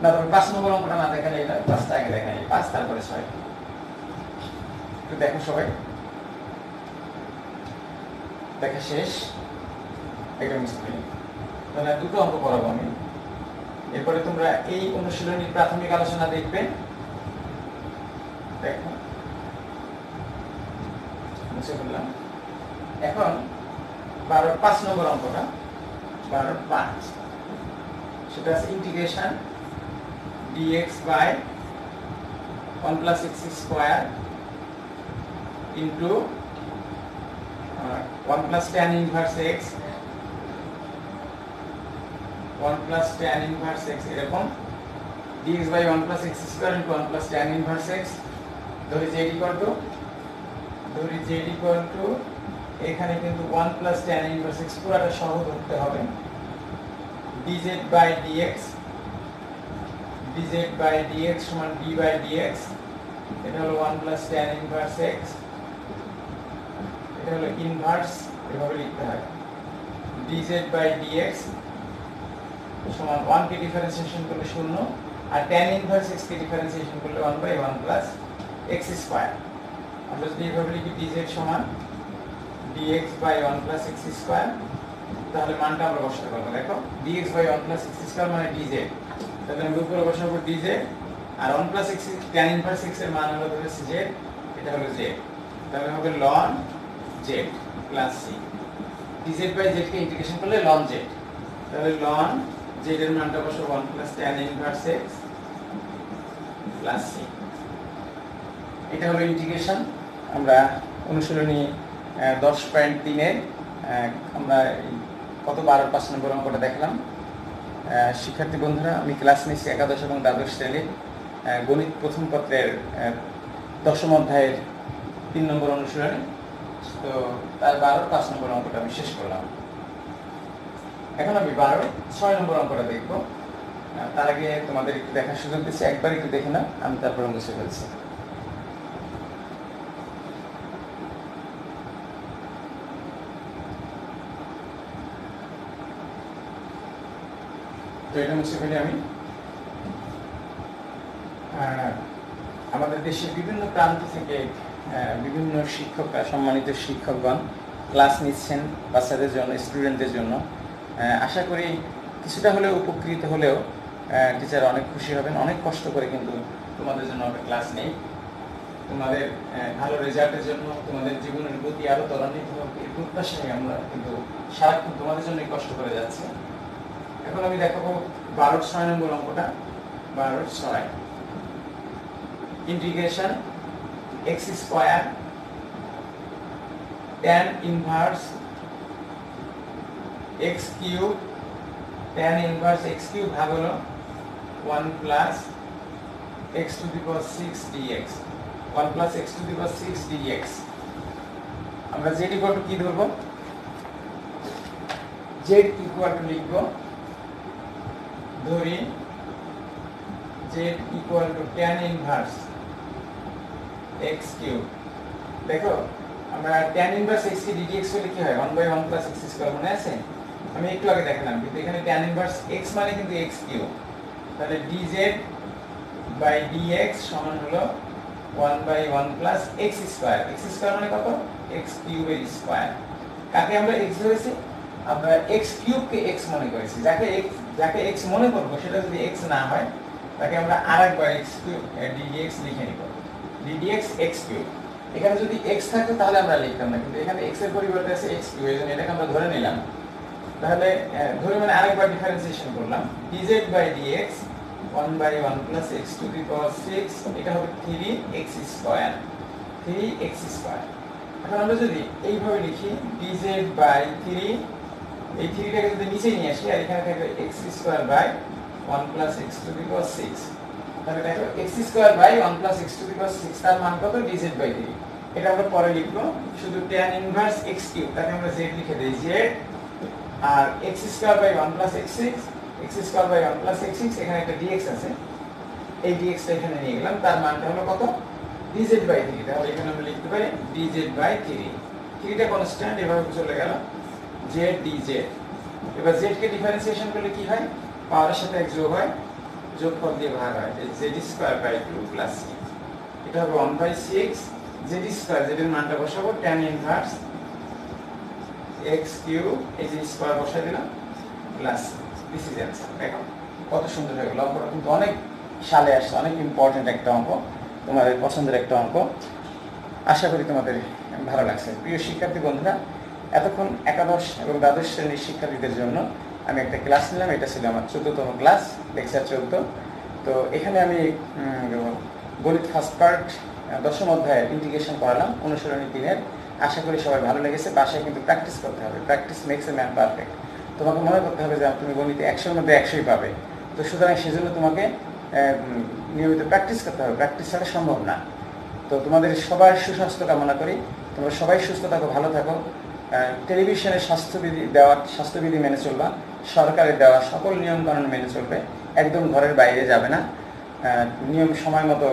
না। তবে 5 নম্বর অঙ্কটা না দেখালে এটা 5টা আগে দেখাই, 5 তারপরে 6। একটু দেখো সবাই, দেখা শেষ। এটা মিস করি, তাহলে দুটো অঙ্ক করাবো আমি। এরপরে তোমরা এই অনুশীলনীর প্রাথমিক আলোচনা দেখবে। দেখো মুছে ফেললাম। এখন 12-5 নম্বর অঙ্কটা, 12-5, সেটা আছে integration dx by 1 plus x square into 1 plus tan inverse x, 1 plus tan inverse x এরকম dx by 1 plus x square into 1 plus tan inverse x। ধরি z equal to এখানে কিন্তু 1 plus tan inverse x পুরোটা সহ ধরতে হবে। dz by dx সমান d by dx, এটা হলো 1 plus tan inverse x, এটা হলো ইনভার্স, এভাবে লিখতে হয়। dz by dx সমান 1 কে ডিফারেন্সিয়েশন করলে 0, আর tan inverse x কে ডিফারেন্সিয়েশন করলে 1 by 1 plus x স্কয়ার। আমরা যদি এভাবে লিখি dz সমান dx by 1 plus x square, তাহলে মানটা আমরা বসাতে পারবো। দেখো dx by 1 plus x square মানে dz, তাহলে আমরা উপরে বসাবো dz, আর 1 plus x tan inverse x এর মান হলো ধরেছি z, এটা হলো z, তাহলে হবে ln z plus c। dz by z K integration করলে ln z, তাহলে ln z এর মানটা বসাবো 1 plus tan inverse x plus c। এটা হলো ইন্টিগ্রেশন। আমরা অনুশীলনী 10.3 এর আমরা কত 12-5 নম্বর অঙ্কটা দেখলাম। শিক্ষার্থী বন্ধুরা, আমি ক্লাস নিচ্ছি একাদশ এবং দ্বাদশ শ্রেণীর গণিত প্রথম পত্রের 10ম অধ্যায়ের 3 নম্বর অনুশীলনী। তো তার 12-5 নম্বর অঙ্কটা আমি শেষ করলাম। এখন আমি 12-6 নম্বর অঙ্কটা দেখব। তার আগে তোমাদের একটু দেখার সুযোগ দিচ্ছি, একবার একটু দেখে না, আমি তারপরে মুছে ফেলছি। তো এটা মুছে ফেলি আমি। আমাদের দেশের বিভিন্ন প্রান্ত থেকে বিভিন্ন শিক্ষকরা, সম্মানিত শিক্ষকগণ ক্লাস নিচ্ছেন বাচ্চাদের জন্য, স্টুডেন্টদের জন্য। আশা করি কিছুটা হলেও উপকৃত হলেও টিচার অনেক খুশি হবেন। অনেক কষ্ট করে কিন্তু তোমাদের জন্য আমরা ক্লাস নেই। তোমাদের ভালো রেজাল্টের জন্য, তোমাদের জীবনের গতি আরো ত্বরান্বিত হোক এই প্রত্যাশায় আমরা কিন্তু সারাক্ষণ তোমাদের জন্যই কষ্ট করে যাচ্ছি। এখন আমি দেখাবো 12-6 নম্বর অঙ্কটা। 12-6 integration x square tan inverse x cube tan inverse x cube ভাগ হলো 1 plus x to the power 6 dx 1 plus x to the power 6 dx। আমরা z ইকুয়াল টু কি ধরবো? z ইকুয়াল টু লিখব, ধরি z equal two tan inverse x cube. দেখো আমরা tan inverse x কি dx হলে কি হয়? 1/1 প্লাস x স্কয়ার মনে আছে? আমি একটু আগে দেখালাম, কিন্তু এখানে tan ইনভার্স x মানে কিন্তু x কিউব। তাহলে dz বাই dx সমান হলো 1/1 plus x square. x square মানে কত? x কিউবের স্কয়ার। কাকে আমরা x ধরেছি? আমরা x কিউবকে x মনে করেছি। যাকে x মনে করব সেটা যদি x না হয় তাকে আমরা আরেকবার x কিউব ddx লিখে নিব। ddx x cube. এখানে যদি x থাকতো তাহলে আমরা লিখতাম না, কিন্তু এখানে x এর পরিবর্তে আছে x কিউব, এজন্য এটাকে আমরা ধরে নিলাম। তাহলে ধরে মানে আরেকবার ডিফারেন্সিয়েশন করলাম, dz by dx 1/1 plus x to the power 6, এটা হবে 3x স্কয়ার। 3x square. এখন আমরা যদি এইভাবে লিখি dz বাই 3, এই 3 টাকে যদি নিচে নিয়ে আসি আর এখানে থাকবে x square by 1 plus x to the power 6, তাহলে দেখো x square by 1 plus x to the power 6 তার মান কত? dz by 3। এটা আমরা পরে লিখব। শুধু tan ইনভার্স x কিউব তাকে আমরা z লিখে দেই, z, আর x square by 1 plus x6, x square by 1 plus x6, এখানে একটা dx আছে, এই dx টা এখানে নিয়ে গেলাম, তার মানটা হলো কত? dz by 3। তাহলে এখানে আমরা লিখতে পারি dz বাই 3। 3 টা কনস্ট্যান্ট, এভাবে চলে গেল z dz। এবার z কে ডিফারেন্সিয়েশন করলে কি হয়? পাওয়ারের সাথে এক যোগ হয়, যোগফল দিয়ে ভাগ হয়, z স্কয়ার বাই 2 প্লাস এটা হবে 1/6 z স্কয়ার, z এর মানটা বসাবো tan ইনভার্স x কিউব, এই যে স্কয়ার বসাই দিলাম, প্লাস দিস ইজ অ্যানসার। দেখো কত সুন্দর হয়ে গেল অঙ্কটা, কিন্তু অনেক সালে আসছে, অনেক ইম্পর্টেন্ট একটা অঙ্ক, তোমাদের পছন্দের একটা অঙ্ক। আশা করি তোমাদের ভালো লাগছে। প্রিয় শিক্ষার্থী বন্ধুরা, এতক্ষণ একাদশ এবং দ্বাদশ শ্রেণীর শিক্ষার্থীদের জন্য আমি একটা ক্লাস নিলাম। এটা ছিল আমার 14তম ক্লাস, লেকচার 14। তো এখানে আমি গণিত ফার্স্ট পার্ট 10ম অধ্যায়ের ইন্টিগ্রেশন করালাম, অনুশীলনী 3-এর। আশা করি সবাই ভালো লেগেছে। বাসায় কিন্তু প্র্যাকটিস করতে হবে, practice makes a man perfect. তোমাকে মনে করতে হবে যে তুমি গণিতে 100-এর মধ্যে 100ই পাবে। তো সুতরাং সেজন্য তোমাকে নিয়মিত প্র্যাকটিস করতে হবে, প্র্যাকটিস ছাড়া সম্ভব না। তো তোমাদের সবার সুস্বাস্থ্য কামনা করি, তোমরা সবাই সুস্থ থাকো, ভালো থাকো। টেলিভিশনের স্বাস্থ্যবিধি মেনে চলবা, সরকারের দেওয়া সকল নিয়মকানুন মেনে চলবে, একদম ঘরের বাইরে যাবে না। নিয়ম সময় মতো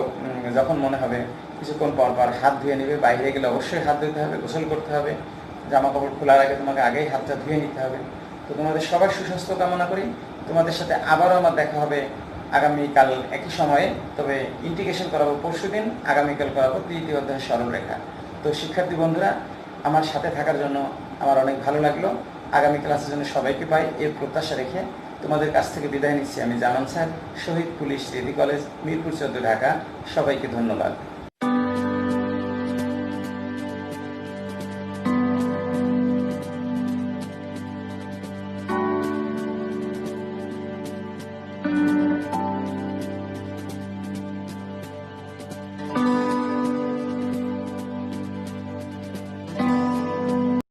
যখন মনে হবে কিছুক্ষণ পর পর হাত ধুয়ে নেবে, বাইরে গেলে অবশ্যই হাত ধুতে হবে, গোসল করতে হবে, জামা কাপড় খোলার আগে তোমাকে আগেই হাতটা ধুয়ে নিতে হবে। তো তোমাদের সবার সুস্বাস্থ্য কামনা করি। তোমাদের সাথে আবারও আমার দেখা হবে আগামীকাল একই সময়ে। তবে ইন্টিগ্রেশন করাবো পরশুদিন, আগামীকাল করাবো 3য় অধ্যায়ের সরলরেখা। তো শিক্ষার্থী বন্ধুরা, আমার সাথে থাকার জন্য আমার অনেক ভালো লাগলো। আগামী ক্লাসের জন্য সবাইকে পাই এর প্রত্যাশা রেখে তোমাদের কাছ থেকে বিদায় নিচ্ছি আমি জামান স্যার, শহীদ পুলিশ স্মৃতি কলেজ, মিরপুর 14, ঢাকা। সবাইকে ধন্যবাদ।